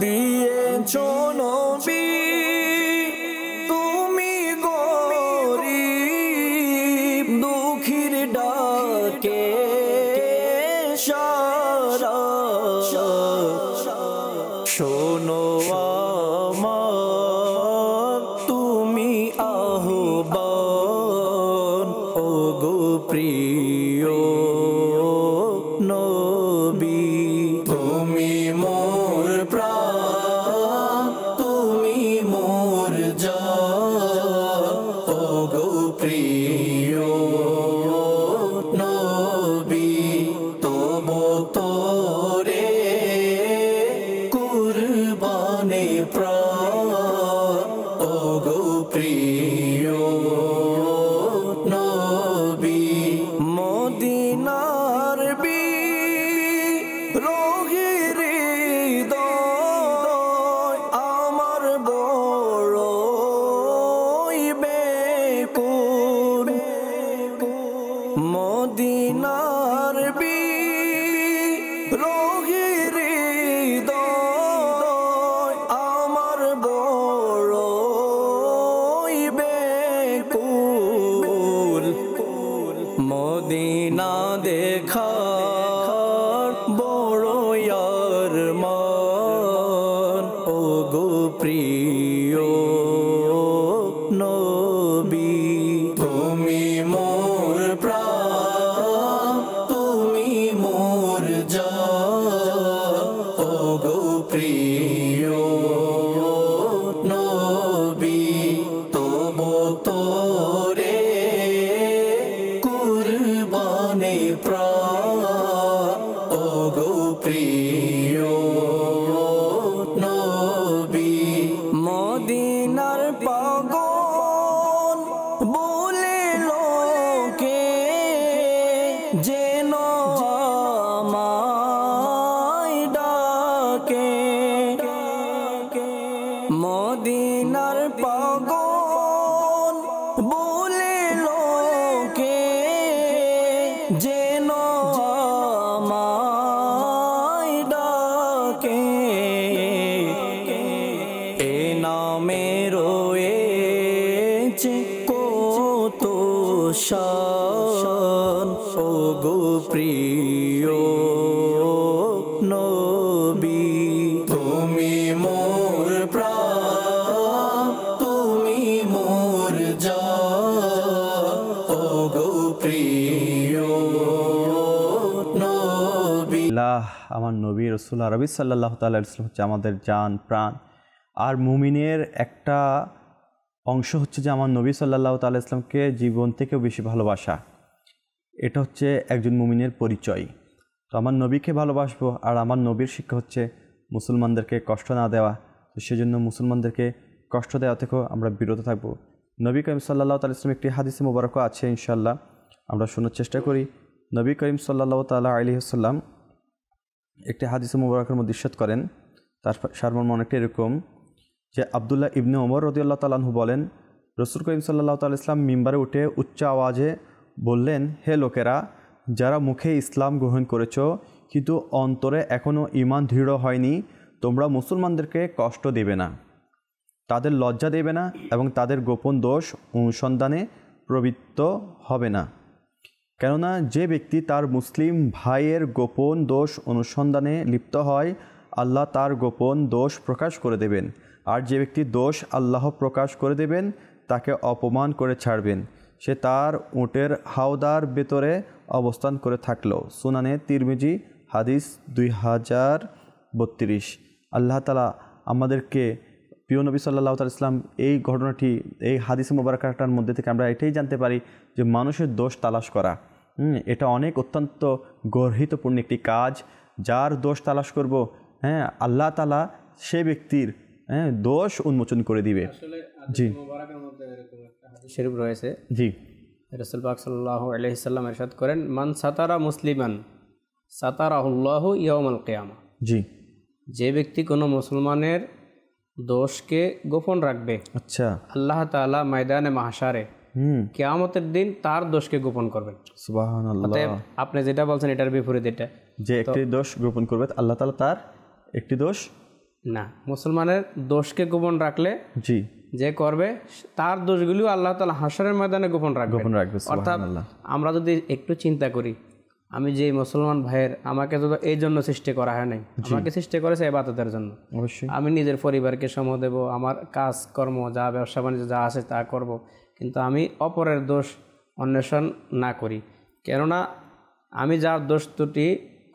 দিয়েছো নবী তুমি গরিব দুঃখীর ডাকে সারা শোনো আমার তুমি আহ্বান ওগো প্রিয় নবী তুমি মোর প্রাণ তুমি মোর জান ওগো প্রিয় নবী তবু তোরে কুরবানে প্রাণ ওগো প্রিয় নবী মদিনার রোগীর হৃদয় আমার বড় বেকুল মদিনার রোগীর হৃদয় আমার বড় বেকুল মদিনা দেখার বড় আরমান ওগো প্রিয় নবী তুমি মোর প্রাণ তুমি মোর জান ওগো প্রিয় নবী তবু তোরে কুরবানে প্রাণ ওগো প্রিয় নবী মদিনার পাগল বলে লোকে যেন আমায় ডাকে মদিনার পাগল বলে লোকে যেন আমায় ডাকে এ নামে রয়েছে কত শান ওগো প্রিয় নবী তুমি মোর প্রাণ তুমি মোর জান ওগো প্রিয় নবী আমার নবী রসুল আরবি সাল্লাল্লাহু তাআলা আলাইহি ওয়াসাল্লাম হচ্ছে আমাদের জান প্রাণ। আর মুমিনের একটা অংশ হচ্ছে যে আমার নবী সাল্লাল্লাহু তাআলা ইসলামকে জীবন থেকেও বেশি ভালোবাসা। এটা হচ্ছে একজন মুমিনের পরিচয়। তো আমার নবীকে ভালোবাসবো, আর আমার নবীর শিক্ষা হচ্ছে মুসলমানদেরকে কষ্ট না দেওয়া। তো সেজন্য মুসলমানদেরকে কষ্ট দেওয়া থেকেও আমরা বিরত থাকবো। নবী করিম সাল্লাল্লাহু তাআলা ইসলাম একটি হাদিসে মুবারকও আছে, ইনশাআল্লাহ আমরা শোনার চেষ্টা করি। নবী করিম সাল্লাল্লাহু তাআলা আলাইহি ওয়াসাল্লাম একটি হাদিসে মুবারকের মধ্যে ইরশাদ করেন, তার সারমর্ম অনেকটা এরকম যে আব্দুল্লাহ ইবনে ওমর রাদিয়াল্লাহু তাআলা আনহু বলেন, রাসূল করিম সাল্লাল্লাহু তাআলা ইসলাম মিম্বারে উঠে উচ্চ আওয়াজে বললেন, হে লোকেরা, যারা মুখে ইসলাম গ্রহণ করেছো কিন্তু অন্তরে এখনও ঈমান দৃঢ় হয়নি, তোমরা মুসলমানদেরকে কষ্ট দেবে না, তাদের লজ্জা দেবে না এবং তাদের গোপন দোষ অনুসন্ধানে প্রবৃত্ত হবে না। কেননা যে ব্যক্তি তার মুসলিম ভাইয়ের গোপন দোষ অনুসন্ধানে লিপ্ত হয়, আল্লাহ তার গোপন দোষ প্রকাশ করে দেবেন, আর যে ব্যক্তি দোষ আল্লাহ প্রকাশ করে দেবেন তাকে অপমান করে ছাড়বেন। সে তার উটের হাওদার ভেতরে অবস্থান করে থাকলো। সুনানে তিরমিজি হাদিস 2032। আল্লাহ তাআলা আমাদেরকে, প্রিয় নবী সাল্লাল্লাহু আলাইহি ওয়াসাল্লাম এই ঘটনাটি, এই হাদিস মুবারাকাটার মধ্যে থেকে আমরা এটাই জানতে পারি যে মানুষের দোষ তালাশ করা এটা অনেক অত্যন্ত গর্হিতপূর্ণ একটি কাজ। যার দোষ তালাশ করব, হ্যাঁ, আল্লাহ তাআলা সে ব্যক্তির দোষ উন্মোচন করে দিবে। জি, শরীফ রয়েছে, জি, রাসূল পাক সাল্লাল্লাহু আলাইহি ওয়াসাল্লাম ইরশাদ করেন, মান সাতারা মুসলিমান সাতারাহুল্লাহু ইয়াউমাল কিয়ামা। জি, যে ব্যক্তি কোনো মুসলমানের দোষকে গোপন রাখবে, আচ্ছা, আল্লাহ তাআলা ময়দানে মাহশারে কিয়ামতের দিন তার দোষকে গোপন করবেন। সুবহানাল্লাহ। অতএব আপনি যেটা বলছেন এটার বিপরীত এটা, যে একটি দোষ গোপন করবে আল্লাহ তাআলা তার একটি দোষ না, মুসলমানের দোষকে গোপন রাখলে জি যে করবে তার দোষগুলিও আল্লাহ তাআলা হাশরের ময়দানে গোপন রাখবে। অর্থাৎ আমরা যদি একটু চিন্তা করি, আমি যে মুসলমান ভাইয়ের, আমাকে তো এই জন্য সৃষ্টি করা হয় নাই, আমাকে সৃষ্টি করেছে ইবাদতের জন্য। অবশ্যই আমি নিজের পরিবারকে সময় দেব, আমার কাজ কর্ম যা ব্যবসা বাণিজ্য যা আছে তা করব, কিন্তু আমি অপরের দোষ অন্বেষণ না করি। কেননা আমি যার দোষ ত্রুটি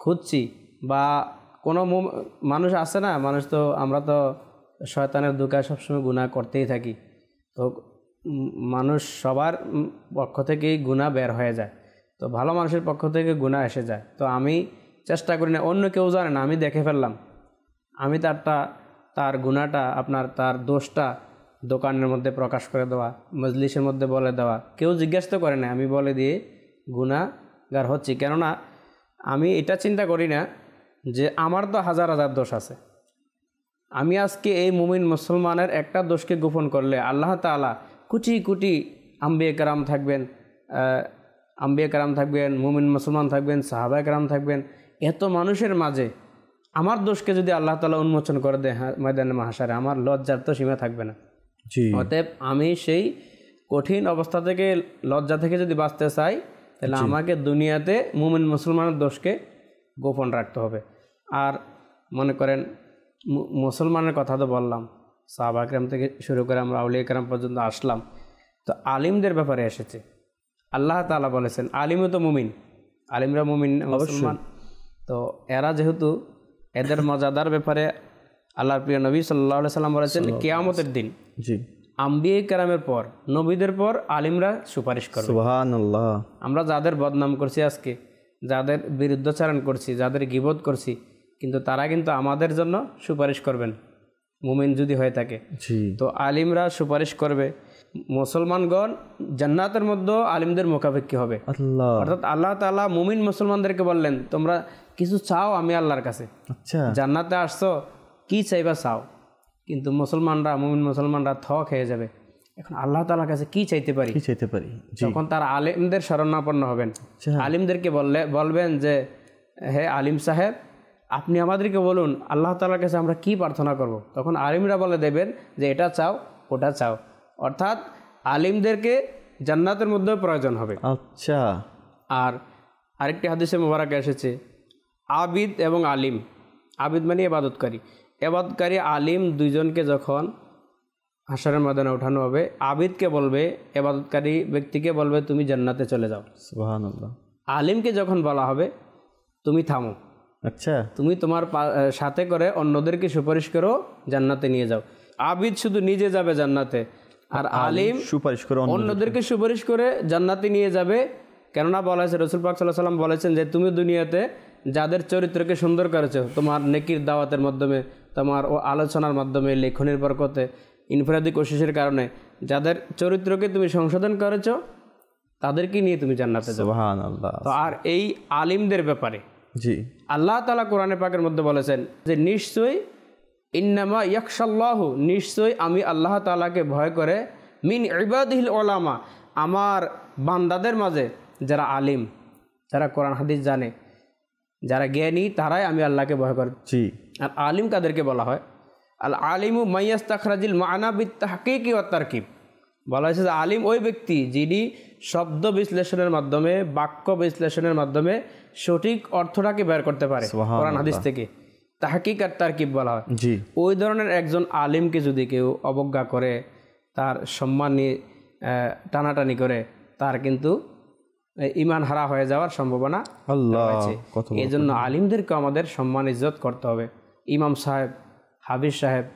খুঁজছি, বা কোনো মানুষ আছে না, মানুষ তো, আমরা তো শয়তানের ধোঁকায় সবসময় গুনাহ করতেই থাকি, তো মানুষ সবার পক্ষ থেকেই গুনাহ বের হয়ে যায়, তো ভালো মানুষের পক্ষ থেকে গুনাহ এসে যায়। তো আমি চেষ্টা করি না, অন্য কেউ জানে না, আমি দেখে ফেললাম, আমি তার গুনাহটা, তার দোষটা দোকানের মধ্যে প্রকাশ করে দেওয়া, মজলিসের মধ্যে বলে দেওয়া, কেউ জিজ্ঞাসা তো করে না, আমি বলে দিয়ে গুনাহগার হচ্ছি। কেননা আমি এটা চিন্তা করি না যে আমার তো হাজার হাজার দোষ আছে, আমি আজকে এই মুমিন মুসলমানের একটা দোষকে গোপন করলে আল্লাহ তাআলা কোটি কোটি আম্বিয়া কেরাম থাকবেন, মুমিন মুসলমান থাকবেন, সাহাবায়ে কেরাম থাকবেন, এত মানুষের মাঝে আমার দোষকে যদি আল্লাহ তাআলা উন্মোচন করে দেয় ময়দানে মাহশারে, আমার লজ্জার তো সীমা থাকবে না। অতএব আমি সেই কঠিন অবস্থা থেকে, লজ্জা থেকে যদি বাঁচতে চাই, তাহলে আমাকে দুনিয়াতে মুমিন মুসলমানের দোষকে গোপন রাখতে হবে। আর মনে করেন মুসলমানের কথা তো বললাম, সাহাবা কেরাম থেকে শুরু করে আমরা আউলিয়া কেরাম পর্যন্ত আসলাম, তো আলিমদের ব্যাপারে এসেছে। আল্লাহ তাআলা বলেছেন আলিমও তো মুমিন, আলিমরা মুমিন মুসলমান, তো এরা যেহেতু, এদের মর্যাদার ব্যাপারে আল্লাহর প্রিয় নবী সাল্লাল্লাহু আলাইহি সাল্লাম বলেছেন কিয়ামতের দিন আম্বিয়া কেরামের পর, নবীদের পর আলিমরা সুপারিশ করবে। সুবহানাল্লাহ। আমরা যাদের বদনাম করছি আজকে, যাদের বিরুদ্ধাচরণ করছি, যাদের গীবত করছি, কিন্তু তারা কিন্তু আমাদের জন্য সুপারিশ করবেন, মুমিন যদি হয়ে থাকে। তো আলিমরা সুপারিশ করবে, মুসলমানগণ জান্নাতের মধ্যে আলিমদের মুখাপেক্ষী হবে। অর্থাৎ আল্লাহ তাআলা মুমিন মুসলমানদেরকে বললেন, তোমরা কিছু চাও আমি আল্লাহর কাছে, জান্নাতে আসছো, কি চাইবা চাও। কিন্তু মুমিন মুসলমানরা থক হয়ে যাবে, এখন আল্লাহ তাআলার কাছে কি চাইতে পারি, তখন তারা আলিমদের শরণাপন্ন হবেন। আলিমদেরকে বলবেন যে, হে আলিম সাহেব, আপনি আমাদেরকে বলুন আল্লাহ তাআলার কাছে আমরা কি প্রার্থনা করব। তখন আলিমরা বলে দেবেন যে এটা চাও, ওটা চাও। অর্থাৎ আলিমদেরকে জান্নাতের মধ্যে প্রয়োজন হবে। আচ্ছা। আর আরেকটি হাদিসে মুবারাকে এসেছে, আবিদ এবং আলিম, আবিদ মানে ইবাদতকারী, আলিম দুইজনকে যখন হাশরের ময়দানে ওঠানো হবে, আবিদকে বলবে, ইবাদতকারী ব্যক্তিকে বলবে তুমি জান্নাতে চলে যাও। সুবহানাল্লাহ। আলিমকে যখন বলা হবে তুমি থামো, আচ্ছা, তুমি তোমার সাথে করে অন্যদেরকে সুপারিশ করো, জান্নাতে নিয়ে যাও। আবিদ শুধু নিজে যাবে জান্নাতে, আর আলিম সুপারিশ করে অন্যদেরকে সুপারিশ করে জান্নাতে নিয়ে যাবে। কেননা বলা হয়েছে, রাসূল পাক সাল্লাল্লাহু আলাইহি ওয়াসাল্লাম বলেছেন যে তুমি দুনিয়াতে যাদের চরিত্রকে সুন্দর করেছো, তোমার নেকির দাওয়াতের মাধ্যমে, তোমার ও আলোচনার মাধ্যমে, লেখনের বরকতে, ইনফরাদি কোশিশের কারণে যাদের চরিত্রকে তুমি সংশোধন করেছো, তাদেরকে নিয়ে তুমি জান্নাতে যাবে। সুবহানাল্লাহ। তো আর এই আলিমদের ব্যাপারে আল্লাহ তাআলা কোরআনে পাকের মধ্যে বলেছেন যে নিশ্চয়ই ইন্নামা ইয়াখশাল্লাহু, নিশ্চয়ই আমি আল্লাহ তাআলাকে ভয় করে, মিন ইবাদিহিল উলামা, আমার বান্দাদের মাঝে যারা আলিম, যারা কোরআন হাদিস জানে, যারা জ্ঞানী, তারাই আমি আল্লাহকে ভয় করি। আর আলিম কাদেরকে বলা হয়? আল আলিমু মাইয়াস্তাখরাজিল মা'না বিত-তাহকিক ওয়াত তারকিব। বলা হয়েছে যে আলিম ওই ব্যক্তি যিনি শব্দ বিশ্লেষণের মাধ্যমে, বাক্য বিশ্লেষণের মাধ্যমে সঠিক অর্থটাকে বের করতে পারে কোরআন হাদিস থেকে। তাহকিক আর তারকিব বলা হয়। ওই ধরনের একজন আলিমকে যদি কেউ অবজ্ঞা করে, তার সম্মান নিয়ে টানাটানি করে, তার কিন্তু ঈমান হারা হয়ে যাওয়ার সম্ভাবনা আল্লাহ রয়েছে। এই জন্য আলিমদেরকে আমাদের সম্মান ইজ্জত করতে হবে। ইমাম সাহেব, হাফিজ সাহেব,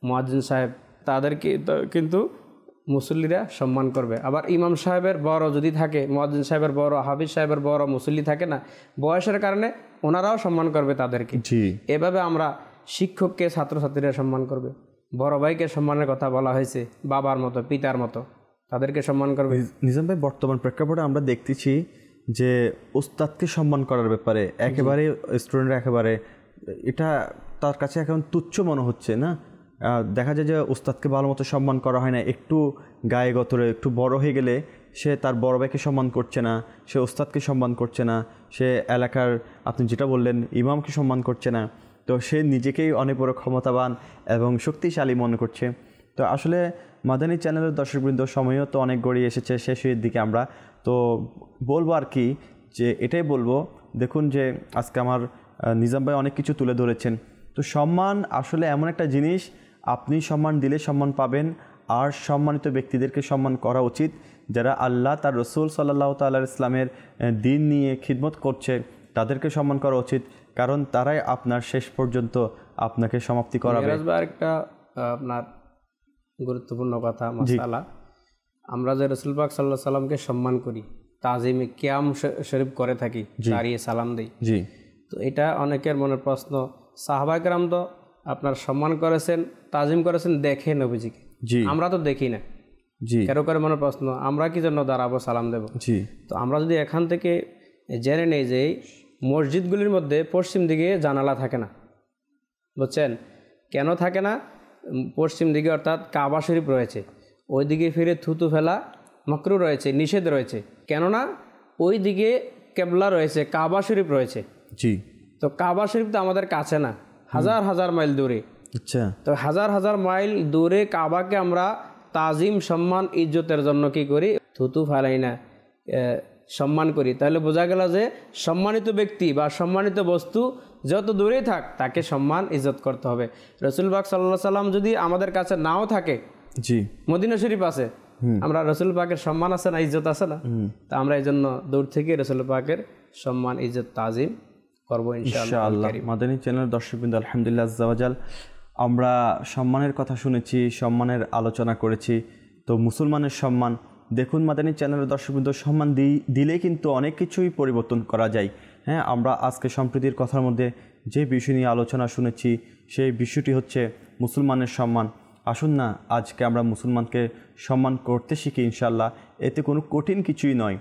মুয়াজ্জিন সাহেব, তাদেরকে কিন্তু মুসল্লিরা সম্মান করবে। আবার ইমাম সাহেবের বড় যদি থাকে, মুয়াজ্জিন সাহেবের বড়, হাফিজ সাহেবের বড় মুসল্লি থাকে না, বয়সের কারণে ওনারাও সম্মান করবে তাদেরকে। এভাবে আমরা শিক্ষককে ছাত্রছাত্রীরা সম্মান করবে। বড় ভাইকে সম্মানের কথা বলা হয়েছে, বাবার মতো, পিতার মতো, তাদেরকে সম্মান করবে। নিজাম ভাই, বর্তমান প্রেক্ষাপটে আমরা দেখতেছি যে উস্তাদকে সম্মান করার ব্যাপারে একেবারে স্টুডেন্টরা একেবারে এটা তার কাছে এখন তুচ্ছ মনে হচ্ছে না। দেখা যায় যে উস্তাদকে ভালো মতো সম্মান করা হয় না, একটু গায়ে গতরে একটু বড় হয়ে গেলে সে তার বড় ভাইকে সম্মান করছে না, সে উস্তাদকে সম্মান করছে না, সে এলাকার আপনি যেটা বললেন ইমামকে সম্মান করছে না। তো সে নিজেকেই অনেক বড় ক্ষমতাবান এবং শক্তিশালী মনে করছে। তো আসলে মাদানী চ্যানেলের দর্শকবৃন্দ, সময়ও তো অনেক গড়িয়ে এসেছে শেষের দিকে। আমরা তো বলবো আর কি, যে এটাই বলবো, দেখুন যে আজকে আমার নিজাম ভাই অনেক কিছু তুলে ধরেছেন। তো সম্মান আসলে এমন একটা জিনিস, আপনি সম্মান দিলে সম্মান পাবেন। আর সম্মানিত ব্যক্তিদেরকে সম্মান করা উচিত যারা আল্লাহ তার রসুল সাল্লাল্লাহু তাআলা ইসলামের দিন নিয়ে খিদমত করছে, তাদেরকে সম্মান করা উচিত, কারণ তারাই আপনার শেষ পর্যন্ত আপনাকে সমাপ্তি করাবে। একটা আপনার গুরুত্বপূর্ণ কথা মাসালা, আমরা যে রসুল পাক সাল্লাল্লাহু আলাইহি সাল্লামকে সম্মান করি, তাজিমে কিয়াম শরীফ করে থাকি, দাঁড়িয়ে সালাম দিই। তো এটা অনেকের মনের প্রশ্ন। সাহাবায়ে কেরাম তো আপনার সম্মান করেছেন, তাজিম করেছেন দেখে নবীজিকে, আমরা তো দেখি না। কারো কারো মনের প্রশ্ন, আমরা কি জন্য দাঁড়াবো, সালাম দেব? তো আমরা যদি এখান থেকে জেনে নেই যে মসজিদগুলির মধ্যে পশ্চিম দিকে জানালা থাকে না, বুঝছেন কেন থাকে না? পশ্চিম দিকে অর্থাৎ কাবা শরীফ রয়েছে, ওই দিকে ফিরে থুতু ফেলা মাকরুহ রয়েছে, নিষেধ রয়েছে। কেননা ওই দিকে কেবলা রয়েছে, কাবা শরীফ রয়েছে। তো কাবা শরীফ তো আমাদের কাছে না, হাজার হাজার মাইল দূরে। তো হাজার হাজার মাইল দূরে কাবাকে আমরা তাজিম, সম্মান, ইজ্জতের জন্য কি করি? থুতু ফেলাই না, সম্মান করি। তাহলে বোঝা গেল যে সম্মানিত ব্যক্তি বা সম্মানিত বস্তু যত দূরেই থাক, তাকে সম্মান ইজ্জত করতে হবে। রসুল পাক সাল্লাল্লাহু আলাইহি সাল্লাম যদি আমাদের কাছে নাও থাকে, মদিনা শরীফ আছে, আমরা রসুল পাকের সম্মান আছে না, ইজ্জত আছে না? তা আমরা এই জন্য দূর থেকে রসুল পাকের সম্মান, ইজ্জত, তাজিম করবো ইনশাআল্লাহ। মাদানী চ্যানেল দর্শকবৃন্দ, আলহামদুলিল্লাহ আজ্জা ওয়া জাল, আমরা সম্মানের কথা শুনেছি, সম্মানের আলোচনা করেছি। তো মুসলমানের সম্মান, দেখুন মাদানী চ্যানেলের দর্শকবৃন্দ, সম্মান দিলে কিন্তু অনেক কিছুই পরিবর্তন করা যায়। হ্যাঁ, আমরা আজকে সম্প্রীতির কথার মধ্যে যে বিষয় নিয়ে আলোচনা শুনেছি, সেই বিষয়টি হচ্ছে মুসলমানের সম্মান। আসুন না আজকে আমরা মুসলমানকে সম্মান করতে শিখি ইনশাআল্লাহ। এতে কোনো কঠিন কিছুই নয়।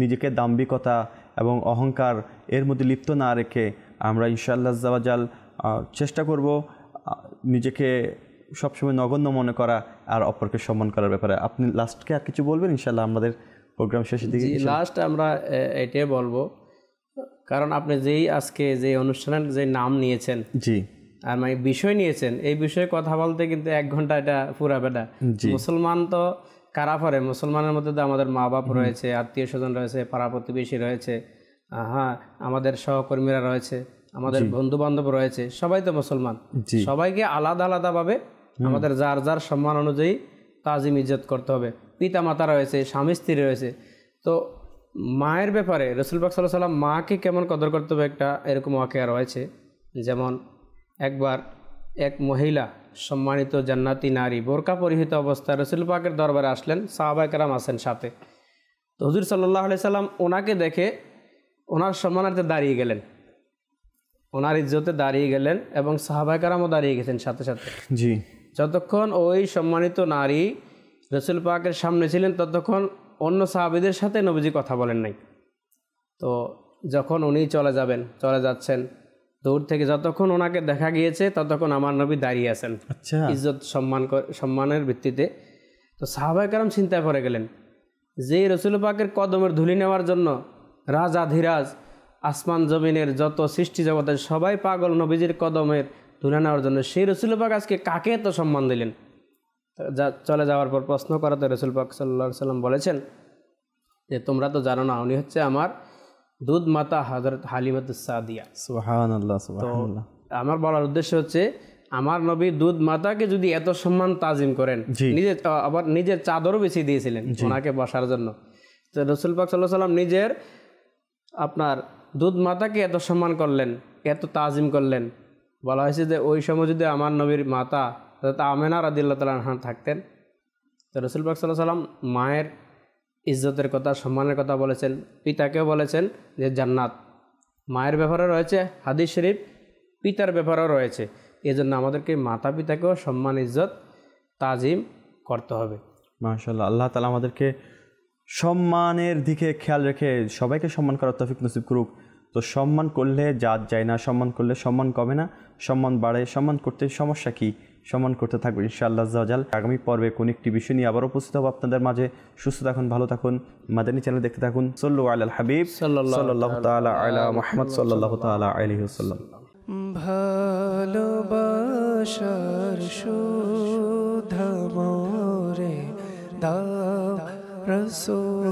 নিজেকে দাম্ভিকতা এবং অহংকার এর মধ্যে লিপ্ত না রেখে আমরা ইনশাআল্লাহ আজ্জা ওয়া জাল চেষ্টা করব নিজেকে সবসময় নগণ্য মনে করা আর অপরকে সম্মান করার ব্যাপারে। আপনি লাস্টকে আর কিছু বলবেন ইনশাআল্লাহ আমাদের প্রোগ্রাম শেষের দিকে? লাস্ট আমরা এটাই বলবো, কারণ আপনি যেই আজকে যে অনুষ্ঠানের যে নাম নিয়েছেন, আর মানে বিষয় নিয়েছেন, এই বিষয়ে কথা বলতে কিন্তু 1 ঘন্টা এটা পুরাবে না। মুসলমান তো কারা পড়ে? মুসলমানের মধ্যে তো আমাদের মা বাপ রয়েছে, আত্মীয় স্বজন রয়েছে, পাড়া প্রতিবেশী রয়েছে, হ্যাঁ আমাদের সহকর্মীরা রয়েছে, আমাদের বন্ধু বান্ধব রয়েছে, সবাই তো মুসলমান। সবাইকে আলাদা আলাদাভাবে আমাদের যার যার সম্মান অনুযায়ী তাজিম, ইজ্জত করতে হবে। পিতা মাতা রয়েছে, স্বামী স্ত্রী রয়েছে। তো মায়ের ব্যাপারে রসুল পাক সাল্লাল্লাহু আলাইহি ওয়াসাল্লাম মাকে কেমন কদর করতে হবে, একটা এরকম ওয়াকিয়া রয়েছে। যেমন একবার এক মহিলা, সম্মানিত জান্নাতি নারী, বোরকা পরিহিত অবস্থায় রসুল পাকের দরবারে আসলেন, সাহাবায়ে কেরাম আছেন সাথে। তো হুজুর সাল্লাল্লাহু আলাইহি সাল্লাম ওনাকে দেখে ওনার সম্মানার্থে দাঁড়িয়ে গেলেন, ওনার ইজ্জতে দাঁড়িয়ে গেলেন, এবং সাহাবায়ে কেরামও দাঁড়িয়ে গেছেন সাথে সাথে। যতক্ষণ ওই সম্মানিত নারী রসুল পাকের সামনে ছিলেন, ততক্ষণ অন্য সাহাবীদের সাথে নবীজি কথা বলেন নাই। তো যখন উনি চলে যাচ্ছেন দূর থেকে, যতক্ষণ ওনাকে দেখা গিয়েছে ততক্ষণ আমার নবী দাঁড়িয়ে আছেন ইজ্জত সম্মানের ভিত্তিতে। তো সাহাবায়ে কেরাম চিন্তায় পড়ে গেলেন যে রসুল পাকের কদমের ধুলি নেওয়ার জন্য রাজাধিরাজ, আসমান জমিনের যত সৃষ্টি জগতের সবাই পাগল নবীজির কদমের ধুলে নেওয়ার জন্য, সেই রসুল পাক আজকে কাকে এত সম্মান দিলেন? চলে যাওয়ার পর প্রশ্ন করাতে রসুল পাক সাল্লাল্লাহু আলাইহি ওয়াসাল্লাম বলেছেন যে তোমরা তো জানো না, উনি হচ্ছে আমার দুধ মাতা হযরত হালিমাতুস সাদিয়া। সুবহানাল্লাহ, সুবহানাল্লাহ। আমার বলার উদ্দেশ্য হচ্ছে, আমার নবী দুধ মাতাকে যদি এত সম্মান তাজিম করেন, আবার নিজের চাদরও বেশি দিয়েছিলেন ওনাকে বসার জন্য, তো রসুল পাক সাল্লাল্লাহু আলাইহি সাল্লাম নিজের আপনার দুধ মাতাকে এত সম্মান করলেন, এত তাজিম করলেন। বলা হয়েছে যে ওই সময় যদি আমার নবীর মাতা হযরত আমেনা রাদিয়াল্লাহু তাআলা আনহা থাকতেন, তো রসুল পাক সাল্লাল্লাহু আলাইহি সাল্লাম মায়ের ইজ্জতের কথা, সম্মানের কথা বলেছেন, পিতাকেও বলেছেন যে জান্নাত। মায়ের ব্যাপারে রয়েছে হাদিস শরীফ, পিতার ব্যাপারেও রয়েছে। এই জন্য আমাদেরকে মাতা পিতাকেও সম্মান, ইজ্জত, তাজিম করতে হবে। মাশাআল্লাহ, আল্লাহ তাআলা আমাদেরকে সম্মানের দিকে খেয়াল রেখে সবাইকে সম্মান করার তৌফিক নসিব করুক। তো সম্মান করলে জাত যায় না, সম্মান করলে সম্মান কমে না, সম্মান বাড়ে। সম্মান করতে সমস্যা কি? সম্মান করতে থাকবে ইনশাআল্লাহ আজ্জা ওয়া জাল। আগামী পর্বে কোন একটি বিষয় নিয়ে আবার উপস্থিত হব আপনাদের মাঝে। সুস্থ থাকুন, ভালো থাকুন, মাদানী চ্যানেল দেখতে থাকুন। সাল্লু আলাল হাবিব সাল্লাল্লাহু তাআলা আলা মুহাম্মদ সাল্লাল্লাহু তাআলা আলাইহি ওয়াসাল্লাম। ভালোবাসার সুধা মোরে দাও রাসূল